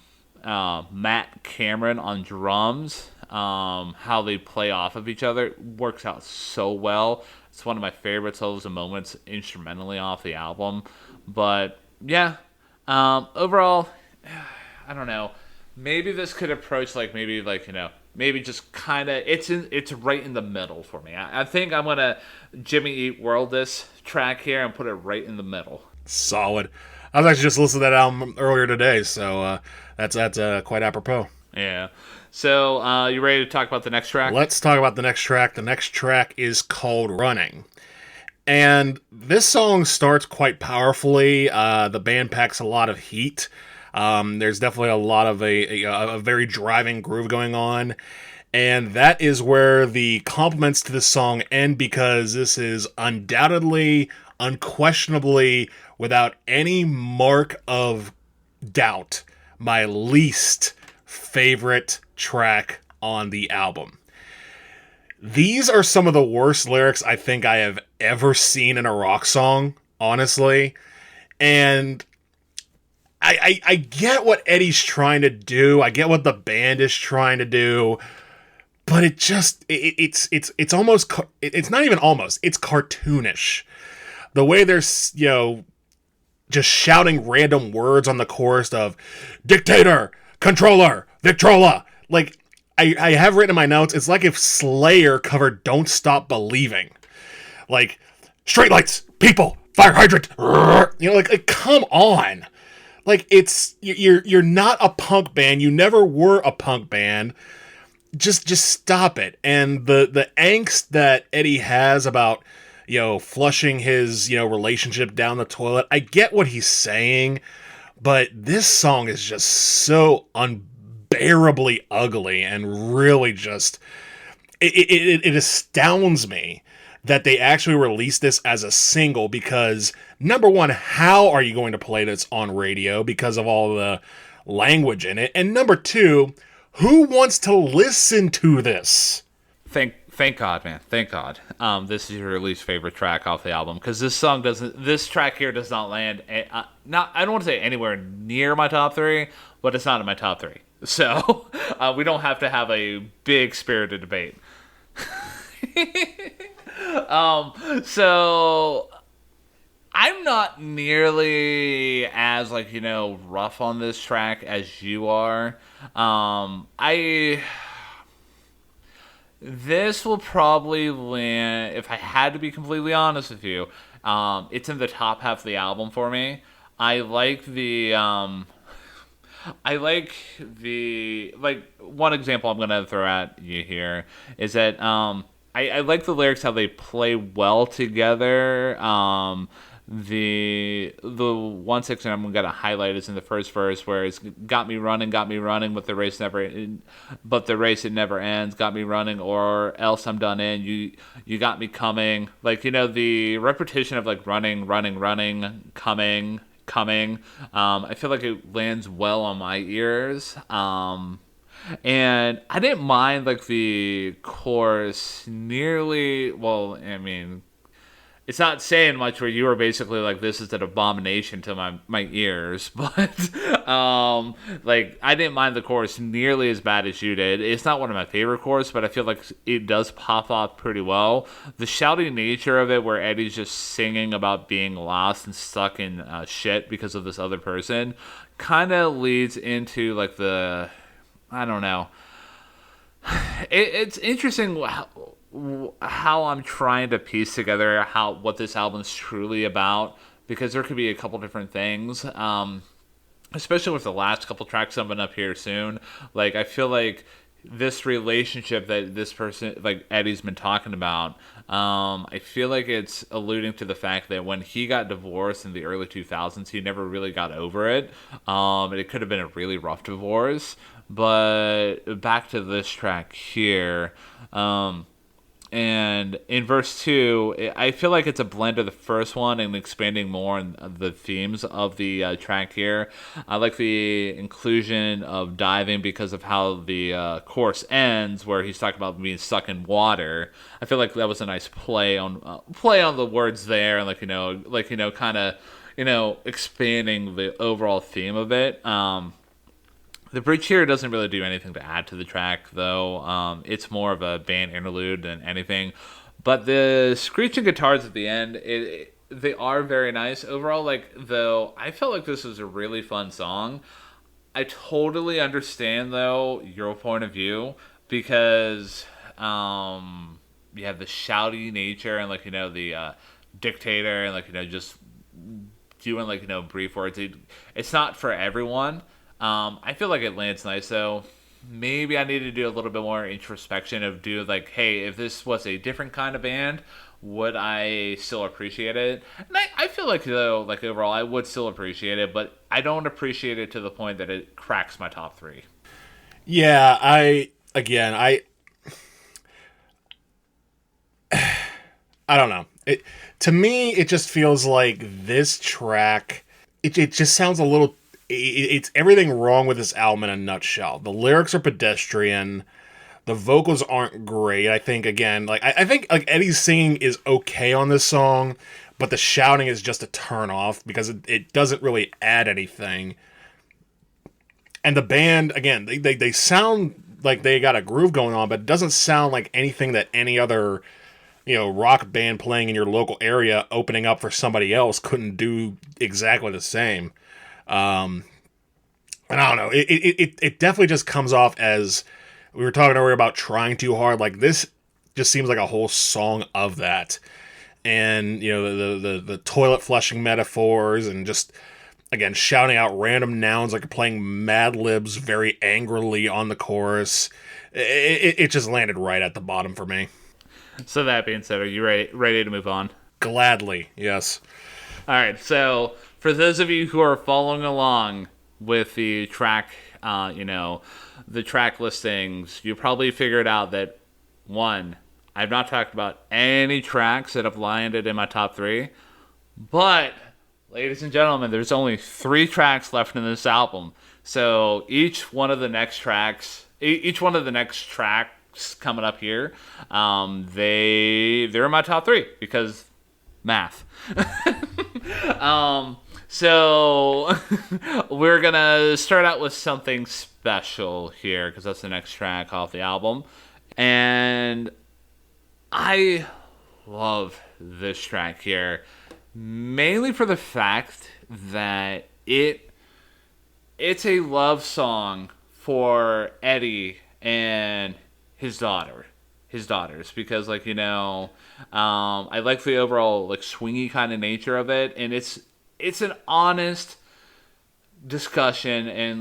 Matt Cameron on drums, how they play off of each other, works out so well. It's one of my favorite solos and moments instrumentally off the album. But yeah, overall, I don't know. Maybe this could approach maybe just kind of it's right in the middle for me. I think I'm gonna Jimmy Eat World this track here and put it right in the middle. Solid. I was actually just listening to that album earlier today, so that's quite apropos. Yeah. So you ready to talk about the next track? Let's talk about the next track. The next track is called Running. And this song starts quite powerfully. The band packs a lot of heat. There's definitely a lot of a very driving groove going on. And that is where the compliments to this song end, because this is undoubtedly, unquestionably, without any mark of doubt, my least favorite track on the album. These are some of the worst lyrics I think I have ever seen in a rock song, honestly. And I get what Eddie's trying to do. I get what the band is trying to do. But it's almost, it's not even almost, it's cartoonish. The way they're, just shouting random words on the chorus of dictator, controller, Victrola. Like, I have written in my notes, it's like if Slayer covered Don't Stop Believing. Like, straight lights, people, fire hydrant, like come on. Like, you're not a punk band, you never were a punk band. Just stop it. And the angst that Eddie has about, flushing his, relationship down the toilet, I get what he's saying, but this song is just so unbearably ugly and really just it astounds me that they actually released this as a single, because number one, how are you going to play this on radio because of all the language in it? And number two, who wants to listen to this? Thank God, man. Thank God. This is your least favorite track off the album, because this track here does not land. I don't want to say anywhere near my top three, but it's not in my top three. So we don't have to have a big spirited debate. So I'm not nearly as rough on this track as you are. This will probably land, if I had to be completely honest with you, it's in the top half of the album for me. I like one example I'm gonna throw at you here is that I like the lyrics, how they play well together. The one section I'm gonna highlight is in the first verse, where it's got me running, but the race it never ends. Got me running, or else I'm done in. You got me coming. The repetition of running, coming. I feel like it lands well on my ears. And I didn't mind the chorus nearly. Well, I mean, it's not saying much where you were basically like, this is an abomination to my ears, but I didn't mind the chorus nearly as bad as you did. It's not one of my favorite choruses, but I feel like it does pop off pretty well. The shouty nature of it, where Eddie's just singing about being lost and stuck in shit because of this other person, kind of leads into I don't know. It's interesting how I'm trying to piece together what this album's truly about, because there could be a couple different things. Especially with the last couple tracks coming up here soon. Like, I feel like this relationship that this person, like Eddie's been talking about, I feel like it's alluding to the fact that when he got divorced in the early 2000s, he never really got over it. It could have been a really rough divorce. But back to this track here. And in verse 2, I feel like it's a blend of the first one and expanding more on the themes of the track here. I like the inclusion of diving because of how the chorus ends, where he's talking about being stuck in water. I feel like that was a nice play on the words there, and kind of expanding the overall theme of it. The bridge here doesn't really do anything to add to the track, though. It's more of a band interlude than anything. But the screeching guitars at the end, they are very nice. Overall, though, I felt like this was a really fun song. I totally understand, though, your point of view, because you have the shouty nature and, the dictator and, just doing, brief words. It's not for everyone. I feel like it lands nice, though. Maybe I need to do a little bit more introspection of hey, if this was a different kind of band, would I still appreciate it? And I feel like, though, overall, I would still appreciate it, but I don't appreciate it to the point that it cracks my top 3. Yeah, I don't know. To me, it just feels like this track, it just sounds a little... It's everything wrong with this album in a nutshell. The lyrics are pedestrian. The vocals aren't great. I think, again, I think Eddie's singing is okay on this song, but the shouting is just a turn off because it doesn't really add anything. And the band, again, they sound like they got a groove going on, but it doesn't sound like anything that any other, rock band playing in your local area opening up for somebody else couldn't do exactly the same. And I don't know. It definitely just comes off as, we were talking earlier about trying too hard. Like, this just seems like a whole song of that. And the toilet flushing metaphors and just, again, shouting out random nouns, like playing Mad Libs very angrily on the chorus. It just landed right at the bottom for me. So that being said, are you ready to move on? Gladly, yes. All right, so for those of you who are following along with the track, the track listings, you probably figured out that, one, I've not talked about any tracks that have landed in my top 3, but, ladies and gentlemen, there's only 3 tracks left in this album. So each one of the next tracks coming up here, they're in my top 3 because math. So we're gonna start out with something special here because that's the next track off the album, and I love this track here mainly for the fact that it's a love song for Eddie and his daughters, because I like the overall swingy kind of nature of it, and it's an honest discussion and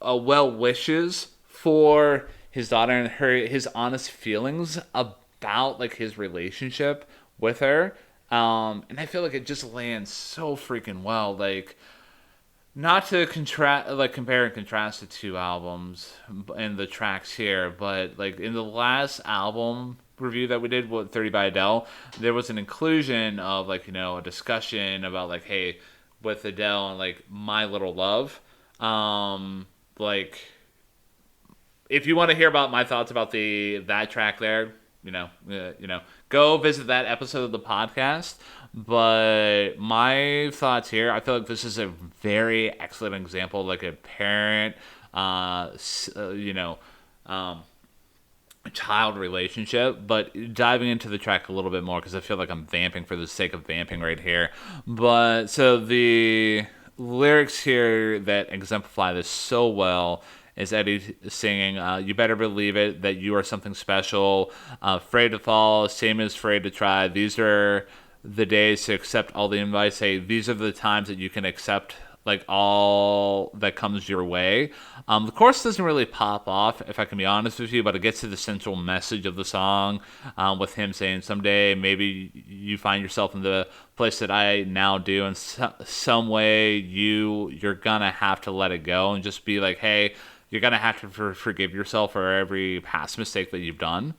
well wishes for his daughter and his honest feelings about his relationship with her, and I feel like it just lands so freaking well. Not to compare and contrast the 2 albums and the tracks here, but in the last album review that we did with 30 by Adele, there was an inclusion of a discussion about hey, with Adele and My Little Love. If you want to hear about my thoughts about that track there, go visit that episode of the podcast. But my thoughts here, I feel like this is a very excellent example of a parent, child relationship. But diving into the track a little bit more, because I feel like I'm vamping for the sake of vamping right here. But so the lyrics here that exemplify this so well is Eddie singing, "You better believe it that you are something special. Afraid to fall, same as afraid to try. These are the days to accept all the invites. Hey, these are the times that you can accept like all that comes your way." The chorus doesn't really pop off, if I can be honest with you, but it gets to the central message of the song, with him saying, "Someday maybe you find yourself in the place that I now do, and some way you're gonna have to let it go and just be like, hey." You're gonna have to forgive yourself for every past mistake that you've done.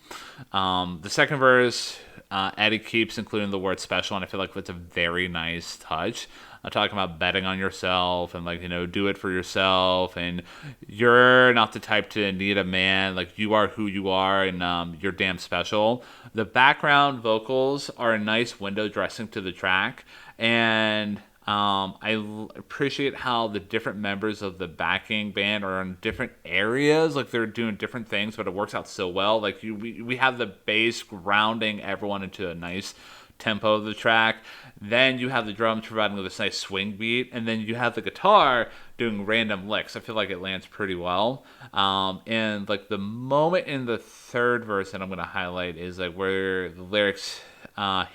The second verse, Eddie keeps including the word special, and I feel like it's a very nice touch. I'm talking about betting on yourself and, like, do it for yourself. And you're not the type to need a man. Like, you are who you are, and you're damn special. The background vocals are a nice window dressing to the track. And appreciate how the different members of the backing band are in different areas, like they're doing different things, but it works out so well. Like we have the bass grounding everyone into a nice tempo of the track. Then you have the drums providing this nice swing beat, and then you have the guitar doing random licks. I feel like it lands pretty well. And like the moment in the third verse that I'm gonna highlight is like where the lyrics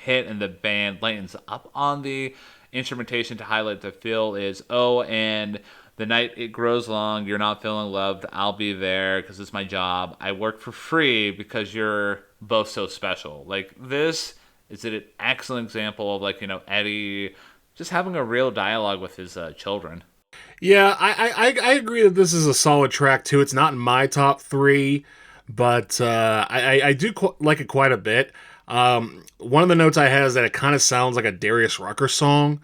hit and the band lightens up on the instrumentation to highlight the feel is, "Oh, and the night it grows long, you're not feeling loved, I'll be there because it's my job. I work for free because you're both so special." Like, this is an excellent example of, like, Eddie just having a real dialogue with his children. Yeah, I agree that this is a solid track too. It's not in my top three, but I do like it quite a bit. One of the notes I had is that it kind of sounds like a Darius Rucker song,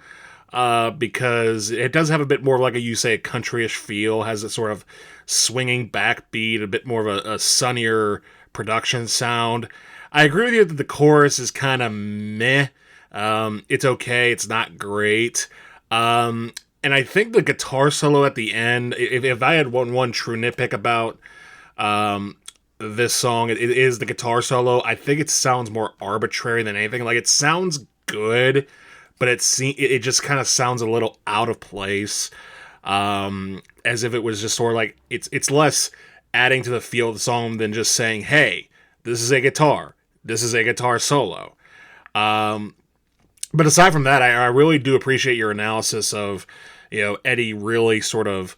because it does have a bit more of, like you say, a countryish feel, has a sort of swinging backbeat, a bit more of a sunnier production sound. I agree with you that the chorus is kind of meh. It's okay, it's not great. And I think the guitar solo at the end, if I had one true nitpick about this song, it is the guitar solo. I think it sounds more arbitrary than anything. Like, it sounds good, but it just kind of sounds a little out of place, as if it was just sort of like it's less adding to the feel of the song than just saying, "Hey, this is a guitar. This is a guitar solo." But aside from that, I really do appreciate your analysis of, Eddie really sort of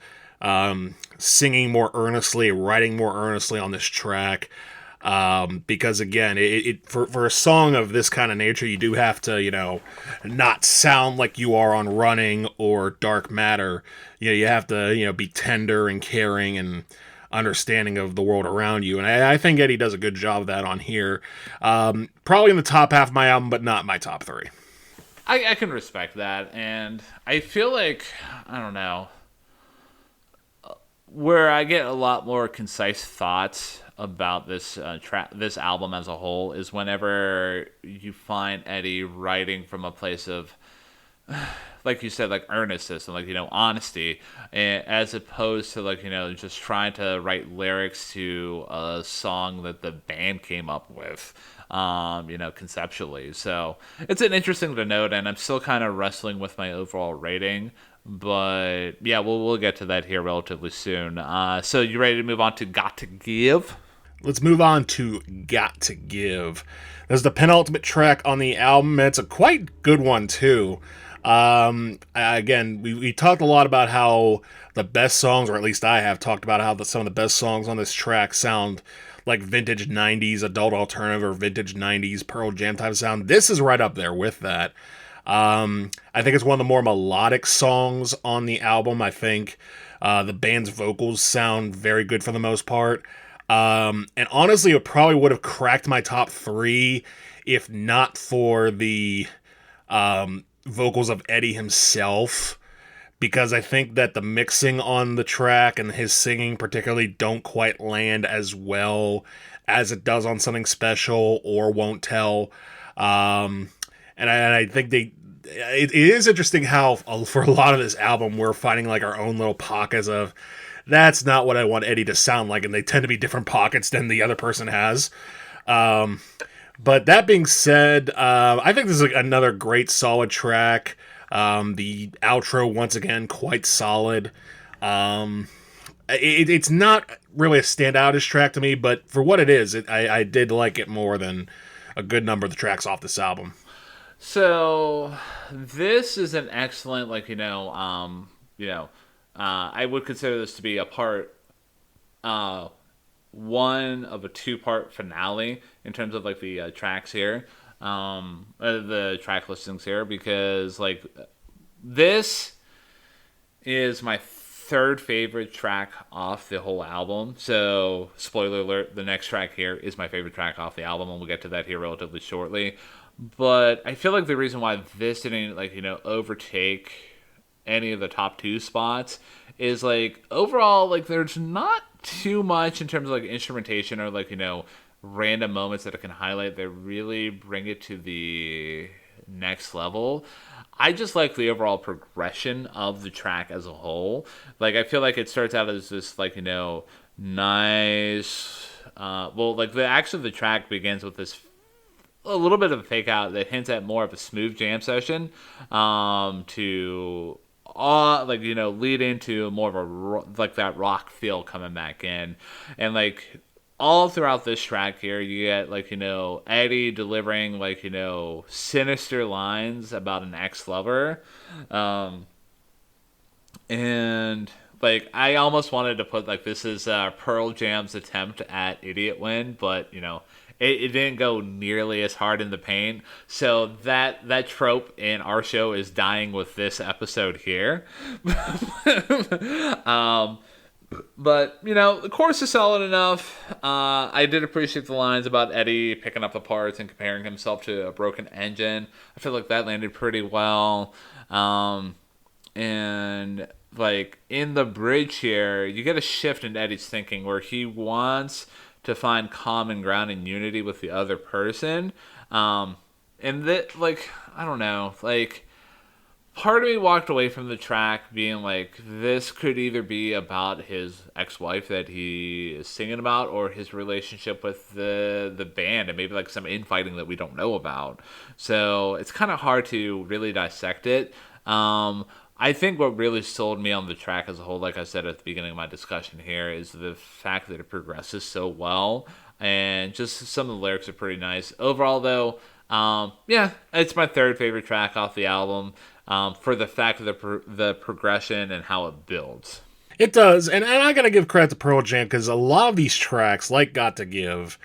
singing more earnestly, writing more earnestly on this track. Because again, for a song of this kind of nature, you do have to, not sound like you are on Running or Dark Matter. You have to, be tender and caring and understanding of the world around you. And I think Eddie does a good job of that on here. Probably in the top half of my album, but not my top three. I can respect that, and I feel like, I don't know, where I get a lot more concise thoughts about this this album as a whole is whenever you find Eddie writing from a place of, like you said, like earnestness and, like, honesty, as opposed to, like, just trying to write lyrics to a song that the band came up with, conceptually. So it's an interesting to note, and I'm still kind of wrestling with my overall rating. But yeah, we'll get to that here relatively soon. So you ready to move on to Got to Give? Let's move on to Got to Give. This is the penultimate track on the album, and it's a quite good one too. Again, we talked a lot about how the best songs, or at least I have talked about how some of the best songs on this track sound like vintage 90s adult alternative or vintage 90s Pearl Jam type of sound. This is right up there with that. I think it's one of the more melodic songs on the album. I think the band's vocals sound very good for the most part. And honestly, it probably would have cracked my top three if not for the vocals of Eddie himself, because I think that the mixing on the track and his singing particularly don't quite land as well as it does on Something Special or Won't Tell. And I think it is interesting how for a lot of this album we're finding like our own little pockets of, that's not what I want Eddie to sound like, and they tend to be different pockets than the other person has. But that being said, I think this is another great solid track. The outro, once again, quite solid. It's not really a standoutish track to me, but for what it is, I did like it more than a good number of the tracks off this album. So this is an excellent, you know, I would consider this to be a part uh, one of a two-part finale in terms of like the tracks here, the track listings here, because like this is my third favorite track off the whole album. So, spoiler alert, the next track here is my favorite track off the album, and we'll get to that here relatively shortly. But I feel like the reason why this didn't, overtake any of the top two spots is, like, overall, like, there's not too much in terms of, like, instrumentation or, random moments that I can highlight that really bring it to the next level. I just like the overall progression of the track as a whole. Like, I feel like it starts out as this, nice. The action of the track begins with this a little bit of a fake out that hints at more of a smooth jam session, to lead into more of a that rock feel coming back in, and like all throughout this track here, you get Eddie delivering sinister lines about an ex-lover, um, and like I almost wanted to put like this is Pearl Jam's attempt at Idiot Win, but it didn't go nearly as hard in the paint. So that trope in our show is dying with this episode here. um, but the chorus is solid enough. I did appreciate the lines about Eddie picking up the parts and comparing himself to a broken engine. I feel like that landed pretty well. And like in the bridge here, you get a shift in Eddie's thinking where he wants to find common ground and unity with the other person. And that, like, I don't know, like, part of me walked away from the track being like, this could either be about his ex-wife that he is singing about, or his relationship with the band, and maybe like some infighting that we don't know about. So it's kind of hard to really dissect it. I think what really sold me on the track as a whole, like I said at the beginning of my discussion here, is the fact that it progresses so well, and just some of the lyrics are pretty nice. Overall, though, yeah, it's my third favorite track off the album, for the fact of the progression and how it builds. It does, and I gotta give credit to Pearl Jam because a lot of these tracks, like Got to Give,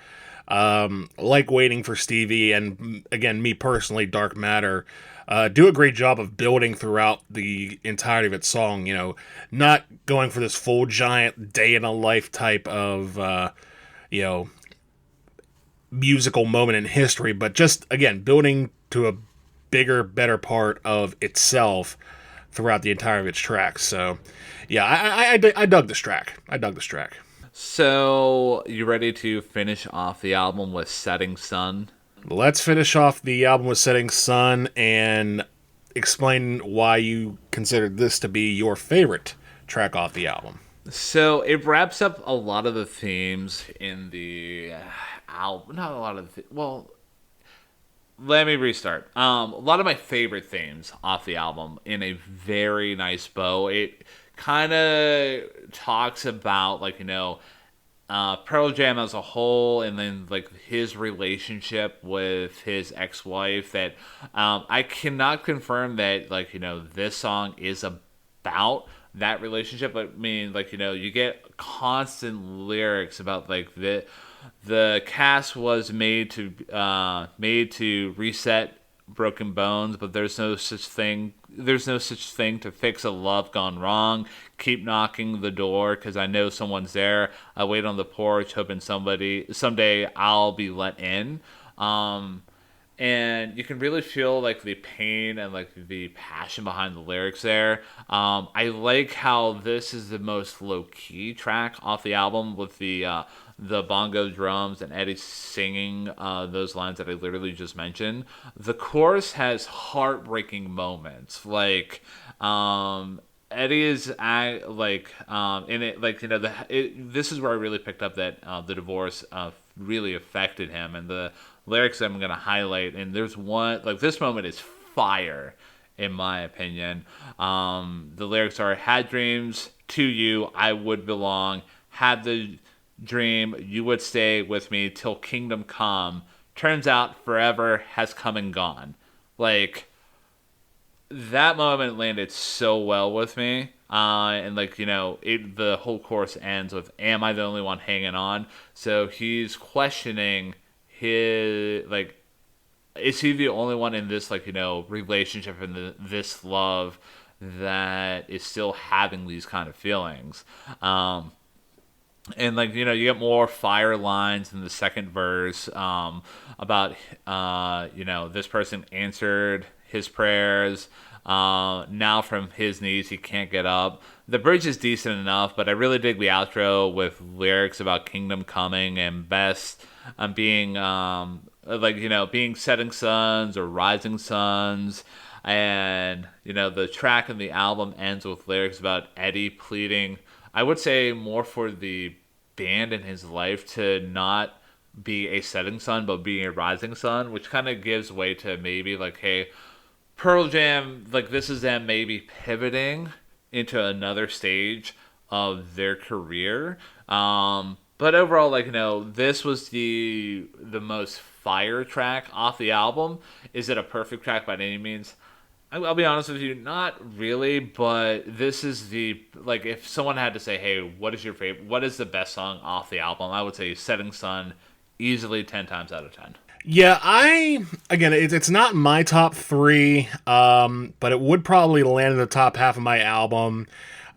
like Waiting for Stevie, and again, me personally, Dark Matter, do a great job of building throughout the entirety of its song. Not going for this full giant day in a life type of, you know, musical moment in history, but just again building to a bigger, better part of itself throughout the entire of its tracks. So, yeah, I dug this track. I dug this track. So, you ready to finish off the album with Setting Sun? Let's finish off the album with Setting Sun and explain why you considered this to be your favorite track off the album. So it wraps up a lot of the themes in the album. Not a lot of well, let me restart. A lot of my favorite themes off the album in a very nice bow. It kind of talks about Pearl Jam as a whole, and then like his relationship with his ex-wife. That I cannot confirm that this song is about that relationship, but I mean you get constant lyrics about the cast was made to reset broken bones, but there's no such thing to fix a love gone wrong. Keep knocking the door because I know someone's there. I wait on the porch hoping someday I'll be let in. And you can really feel the pain and the passion behind the lyrics there. I like how this is the most low key track off the album with the bongo drums and Eddie singing those lines that I literally just mentioned. The chorus has heartbreaking moments, Eddie is in it, this is where I really picked up that the divorce really affected him, and the lyrics I'm gonna highlight. And there's one this moment is fire, in my opinion. The lyrics are: had dreams To You, I Would Belong, Had the Dream, You Would Stay With Me Till Kingdom Come, Turns Out Forever Has Come and Gone. Like, that moment landed so well with me. And like, the whole course ends with, "Am I the only one hanging on?" So he's questioning his, like, is he the only one in this, like, relationship and this love that is still having these kind of feelings? And like, you get more fire lines in the second verse, about this person answered his prayers. Now from his knees he can't get up. The bridge is decent enough, but I really dig the outro with lyrics about kingdom coming and best being, being setting suns or rising suns. And the track in the album ends with lyrics about Eddie pleading, I would say, more for the band in his life to not be a setting sun but be a rising sun, which kind of gives way to maybe like, hey, Pearl Jam, like, this is them maybe pivoting into another stage of their career. But overall, like, this was the most fire track off the album. Is it a perfect track by any means? I'll be honest with you, not really, but this is like, if someone had to say, hey, what is your favorite, what is the best song off the album, I would say Setting Sun, easily 10 times out of 10. Yeah, again, it's not my top three, but it would probably land in the top half of my album.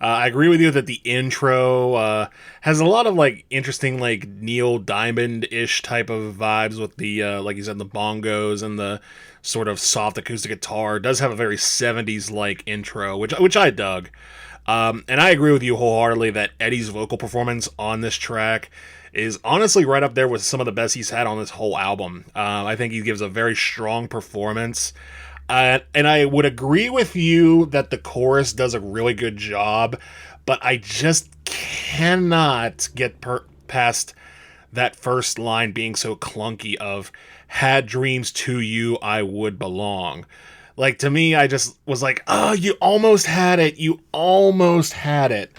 I agree with you that the intro has a lot of like interesting, like Neil Diamond-ish type of vibes with the like you said, the bongos and the sort of soft acoustic guitar. It does have a very 70s like intro, which I dug. And I agree with you wholeheartedly that Eddie's vocal performance on this track is honestly right up there with some of the best he's had on this whole album. I think he gives a very strong performance. And I would agree with you that the chorus does a really good job, but I just cannot get past that first line being so clunky of, "Had dreams to you, I would belong." Like, to me, I just was like, oh, you almost had it. You almost had it.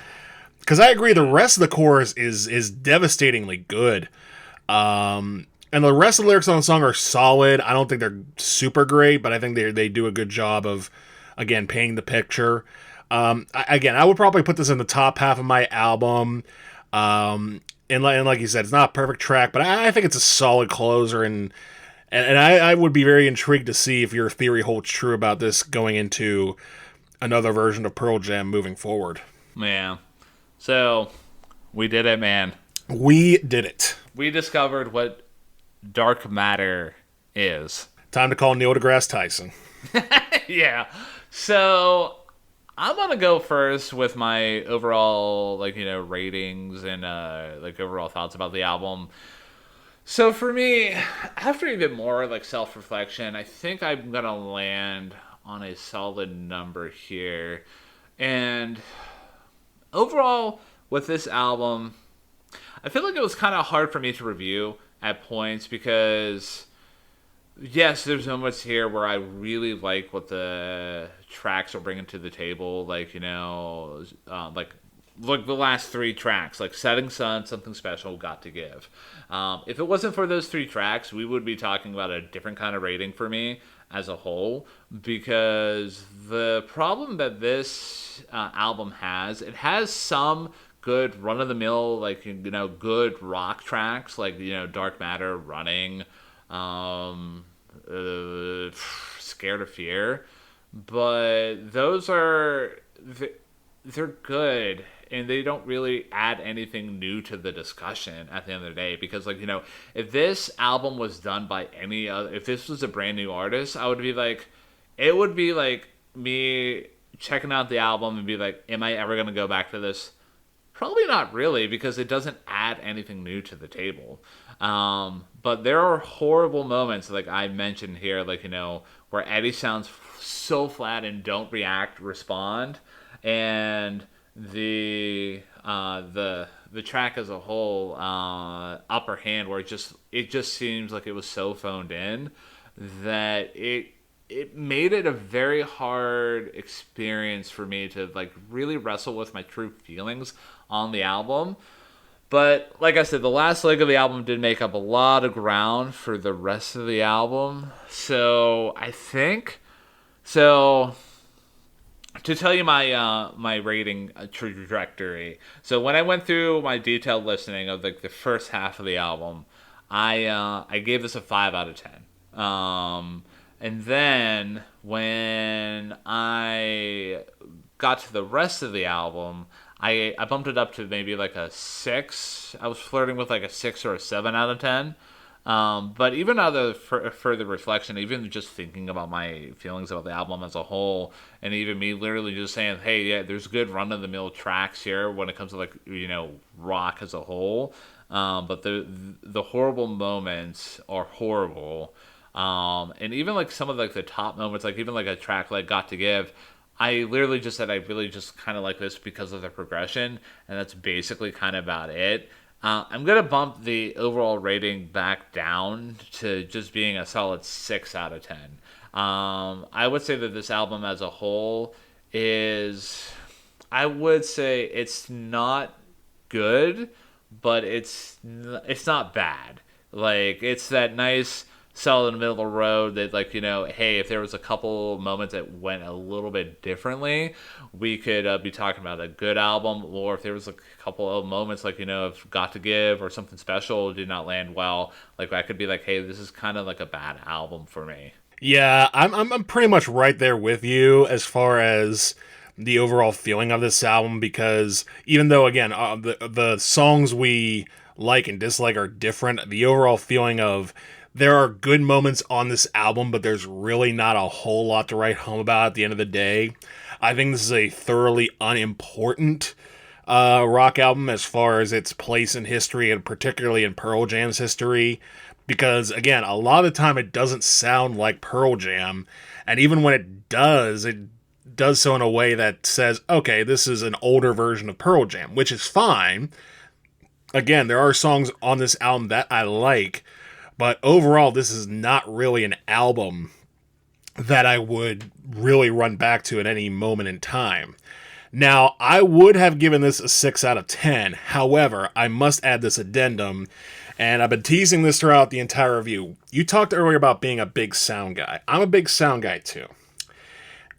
Because I agree, the rest of the chorus is devastatingly good. And the rest of the lyrics on the song are solid. I don't think they're super great, but I think they do a good job of, again, painting the picture. I would probably put this in the top half of my album. And like you said, it's not a perfect track, but I think it's a solid closer, and I would be very intrigued to see if your theory holds true about this going into another version of Pearl Jam moving forward. Yeah. So, we did it, man. We did it. We discovered what dark matter is. Time to call Neil deGrasse Tyson. Yeah. So, I'm going to go first with my overall, ratings and, overall thoughts about the album. So, for me, after even more, self-reflection, I think I'm going to land on a solid number here. And overall, with this album, I feel like it was kind of hard for me to review at points because, yes, there's moments here where I really like what the tracks are bringing to the table. Like the last three tracks, like Setting Sun, Something Special, Got to Give. If it wasn't for those three tracks, we would be talking about a different kind of rating for me as a whole, because the problem that this album has, it has some good run-of-the-mill, good rock tracks, Dark Matter, Running, Scared of Fear, but those they're good, and they don't really add anything new to the discussion at the end of the day. Because, if this album was done by any other, if this was a brand new artist, I would be like, it would be like me checking out the album and be like, am I ever going to go back to this? Probably not really, because it doesn't add anything new to the table. But there are horrible moments, like I mentioned here, where Eddie sounds so flat and don't respond, and the track as a whole, Upper Hand, where it just seems like it was so phoned in that it made it a very hard experience for me to like really wrestle with my true feelings on the album. But like I said, the last leg of the album did make up a lot of ground for the rest of the album. So I think so. To tell you my rating trajectory. So when I went through my detailed listening of like the first half of the album, I gave this a 5 out of 10. And then when I got to the rest of the album, I bumped it up to maybe like a 6. I was flirting with like a 6 or a 7 out of 10. But even out of further reflection, even just thinking about my feelings about the album as a whole, and even me literally just saying, "Hey, yeah, there's good run-of-the-mill tracks here when it comes to like rock as a whole." But the horrible moments are horrible, and even like some of like the top moments, like even like a track like "Got to Give." I literally just said I really just kind of like this because of the progression, and that's basically kind of about it. I'm gonna bump the overall rating back down to just being a solid 6 out of 10. I would say that this album as a whole is, I would say it's not good, but it's not bad. Like it's that nice solid in the middle of the road that like hey, if there was a couple moments that went a little bit differently, we could be talking about a good album. Or if there was a couple of moments like if Got to Give or Something Special did not land well, like I could be like, hey, this is kind of like a bad album for me. Yeah, I'm pretty much right there with you as far as the overall feeling of this album, because even though again the songs we like and dislike are different, the overall feeling of there are good moments on this album, but there's really not a whole lot to write home about at the end of the day. I think this is a thoroughly unimportant rock album as far as its place in history, and particularly in Pearl Jam's history, because again, a lot of the time it doesn't sound like Pearl Jam, and even when it does so in a way that says, okay, this is an older version of Pearl Jam, which is fine. Again, there are songs on this album that I like, but overall, this is not really an album that I would really run back to at any moment in time. Now, I would have given this a 6 out of 10. However, I must add this addendum, and I've been teasing this throughout the entire review. You talked earlier about being a big sound guy. I'm a big sound guy too.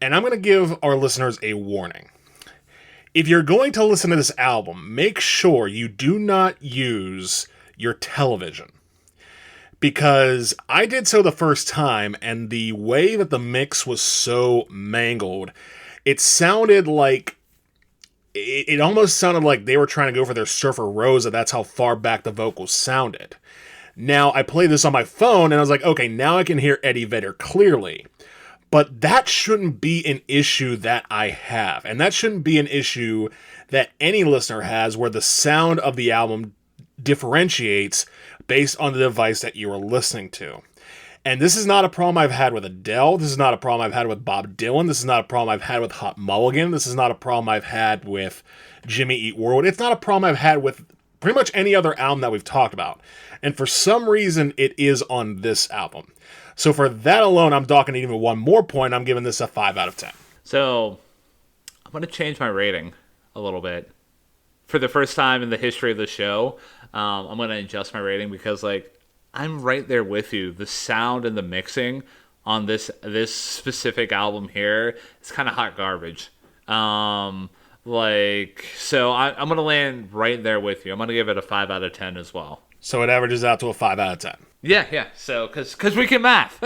And I'm going to give our listeners a warning. If you're going to listen to this album, make sure you do not use your television. Because I did so the first time, and the way that the mix was so mangled, it sounded like, it almost sounded like they were trying to go for their Surfer Rosa. That's how far back the vocals sounded. Now, I played this on my phone, and I was like, okay, now I can hear Eddie Vedder clearly. But that shouldn't be an issue that I have. And that shouldn't be an issue that any listener has, where the sound of the album differentiates based on the device that you are listening to. And this is not a problem I've had with Adele. This is not a problem I've had with Bob Dylan. This is not a problem I've had with Hot Mulligan. This is not a problem I've had with Jimmy Eat World. It's not a problem I've had with pretty much any other album that we've talked about. And for some reason, it is on this album. So for that alone, I'm docking even one more point. I'm giving this a 5 out of 10. So I'm going to change my rating a little bit. For the first time in the history of the show, I'm going to adjust my rating because, like, I'm right there with you. The sound and the mixing on this specific album here, it's kind of hot garbage. So I'm going to land right there with you. I'm going to give it a 5 out of 10 as well. So it averages out to a 5 out of 10. Yeah. So, because we can math.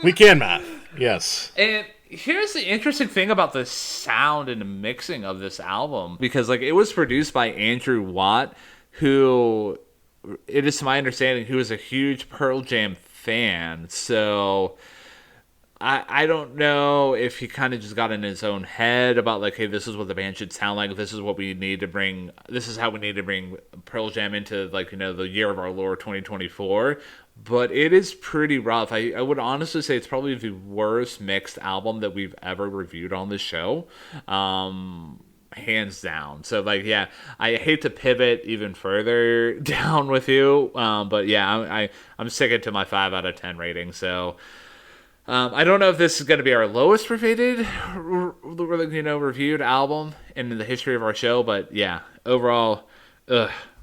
We can math, yes. And here's the interesting thing about the sound and the mixing of this album, because like it was produced by Andrew Watt, who, it is to my understanding, who is a huge Pearl Jam fan. So I don't know if he kind of just got in his own head about like, hey, this is what the band should sound like. This is what we need to bring. This is how we need to bring Pearl Jam into like, the year of our Lord 2024. But it is pretty rough. I would honestly say it's probably the worst mixed album that we've ever reviewed on this show. Hands down. So like, yeah, I hate to pivot even further down with you. But yeah, I'm sticking to my 5 out of 10 rating. So I don't know if this is going to be our lowest rated, reviewed album in the history of our show, but yeah, overall,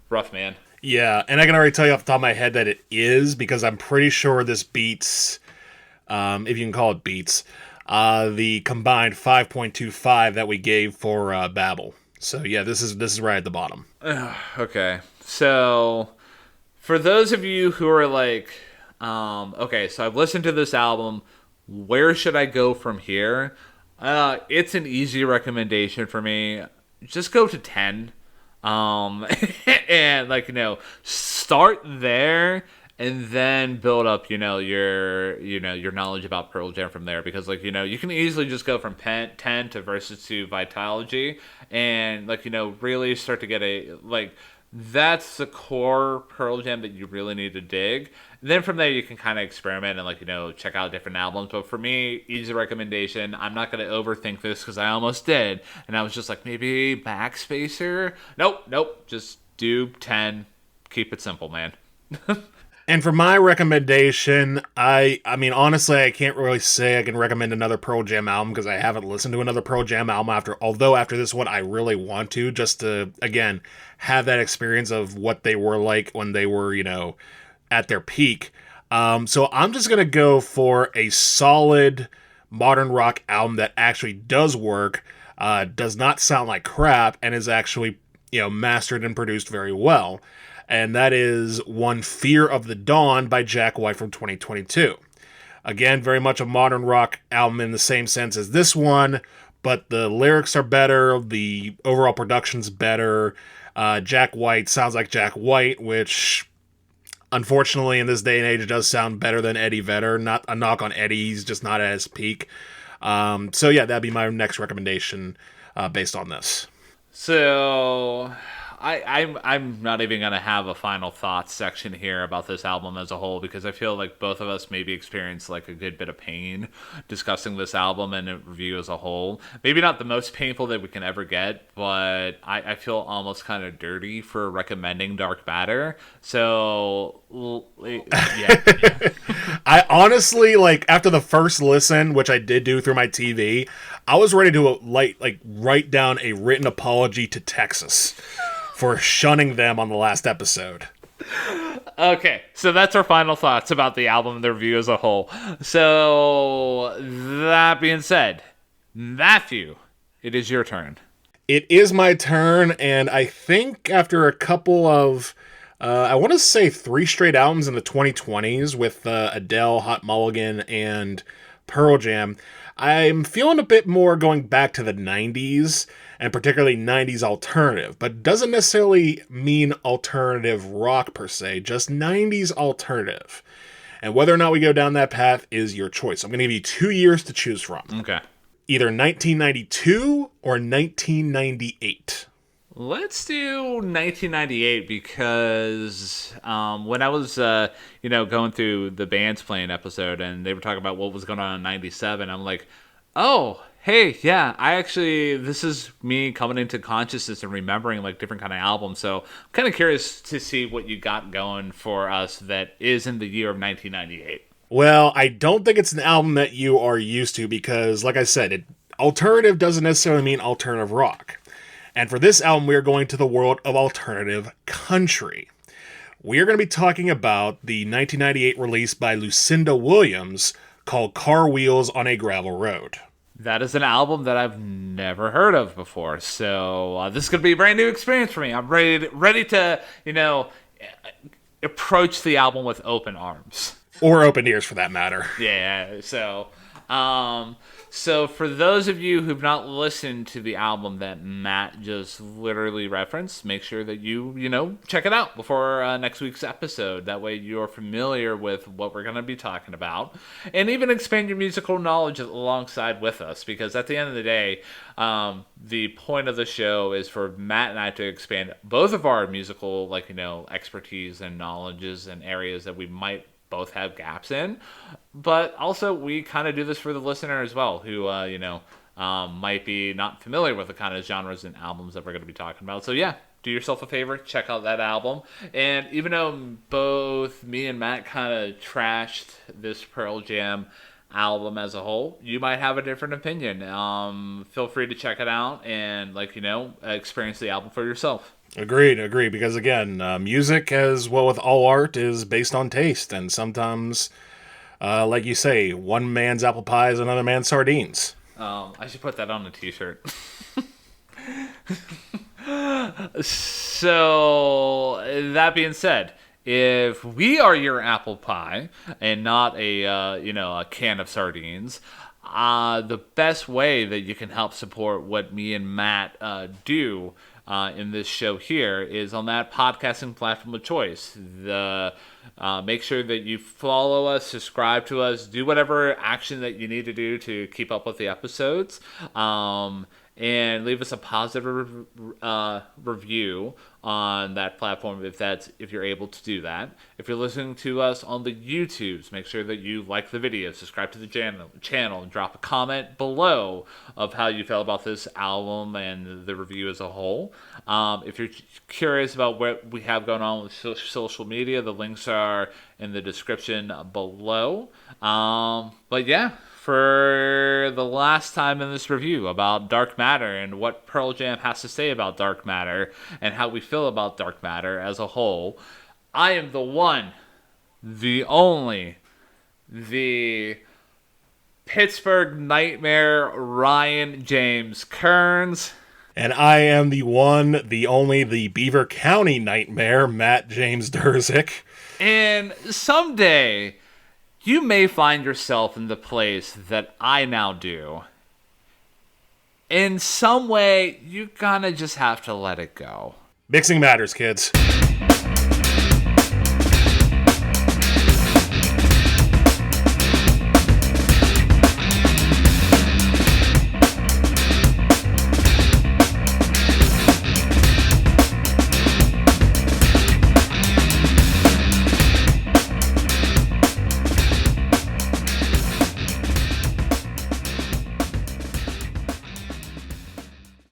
rough, man. Yeah, and I can already tell you off the top of my head that it is, because I'm pretty sure this beats, if you can call it beats, the combined 5.25 that we gave for Babel. So yeah, this is right at the bottom. Okay, so for those of you who are like, okay, so I've listened to this album, where should I go from here? It's an easy recommendation for me. Just go to 10. And start there and then build up, your knowledge about Pearl Jam from there, because you can easily just go from 10 to Versus to Vitalogy and really start to get that's the core Pearl Jam that you really need to dig. And then from there, you can kind of experiment and check out different albums. But for me, easy recommendation. I'm not going to overthink this because I almost did, and I was just like, maybe Backspacer. Nope. Just do 10. Keep it simple, man. And for my recommendation, I mean, honestly, I can't really say I can recommend another Pearl Jam album because I haven't listened to another Pearl Jam album although after this one, I really want to, just to, again, have that experience of what they were like when they were, at their peak. So I'm just going to go for a solid modern rock album that actually does work, does not sound like crap, and is actually, mastered and produced very well. And that is One Fear of the Dawn by Jack White from 2022. Again, very much a modern rock album in the same sense as this one, but the lyrics are better, the overall production's better. Jack White sounds like Jack White, which unfortunately in this day and age does sound better than Eddie Vedder. Not a knock on Eddie, he's just not at his peak. So yeah, that'd be my next recommendation based on this. So I'm not even going to have a final thoughts section here about this album as a whole, because I feel like both of us maybe experienced a good bit of pain discussing this album and a review as a whole. Maybe not the most painful that we can ever get, but I feel almost kind of dirty for recommending Dark Matter. So yeah. I honestly, after the first listen, which I did do through my TV, I was ready to write down a written apology to Texas for shunning them on the last episode. Okay, so that's our final thoughts about the album and the review as a whole. So, that being said, Matthew, it is your turn. It is my turn, and I think after a couple of, I want to say 3 straight albums in the 2020s with Adele, Hot Mulligan, and Pearl Jam, I'm feeling a bit more going back to the 90s, and particularly 90s alternative, but doesn't necessarily mean alternative rock per se, just 90s alternative. And whether or not we go down that path is your choice. I'm going to give you 2 years to choose from. Okay. Either 1992 or 1998. Let's do 1998 because when I was, going through the bands playing episode and they were talking about what was going on in 97, I'm like, oh, hey, yeah, this is me coming into consciousness and remembering different kind of albums. So I'm kind of curious to see what you got going for us that is in the year of 1998. Well, I don't think it's an album that you are used to because, like I said, alternative doesn't necessarily mean alternative rock. And for this album, we are going to the world of alternative country. We are going to be talking about the 1998 release by Lucinda Williams called Car Wheels on a Gravel Road. That is an album that I've never heard of before, so this is going to be a brand new experience for me. I'm ready to, approach the album with open arms. Or open ears, for that matter. Yeah, so for those of you who've not listened to the album that Matt just literally referenced, make sure that you check it out before next week's episode. That way you're familiar with what we're going to be talking about. And even expand your musical knowledge alongside with us. Because at the end of the day, the point of the show is for Matt and I to expand both of our musical, expertise and knowledges and areas that we might both have gaps in, but also we kind of do this for the listener as well, who might be not familiar with the kind of genres and albums that we're going to be talking about. So yeah, do yourself a favor, check out that album. And even though both me and Matt kind of trashed this Pearl Jam album as a whole, you might have a different opinion. Feel free to check it out and, experience the album for yourself. Agreed, because again, music, as well with all art, is based on taste, and sometimes, like you say, one man's apple pie is another man's sardines. I should put that on a t-shirt. So, that being said, if we are your apple pie and not a can of sardines, the best way that you can help support what me and Matt do in this show here is on that podcasting platform of choice. Make sure that you follow us, subscribe to us, do whatever action that you need to do to keep up with the episodes. And leave us a positive review on that platform if you're able to do that. If you're listening to us on the YouTubes, make sure that you like the video, subscribe to the channel, and drop a comment below of how you felt about this album and the review as a whole. If you're curious about what we have going on with social media, the links are in the description below. But yeah, for the last time in this review about Dark Matter and what Pearl Jam has to say about Dark Matter and how we feel about Dark Matter as a whole, I am the one, the only, the Pittsburgh Nightmare Ryan James Kearns. And I am the one, the only, the Beaver County Nightmare, Matt James Durzik. And someday, you may find yourself in the place that I now do. In some way, you kinda just have to let it go. Mixing matters, kids.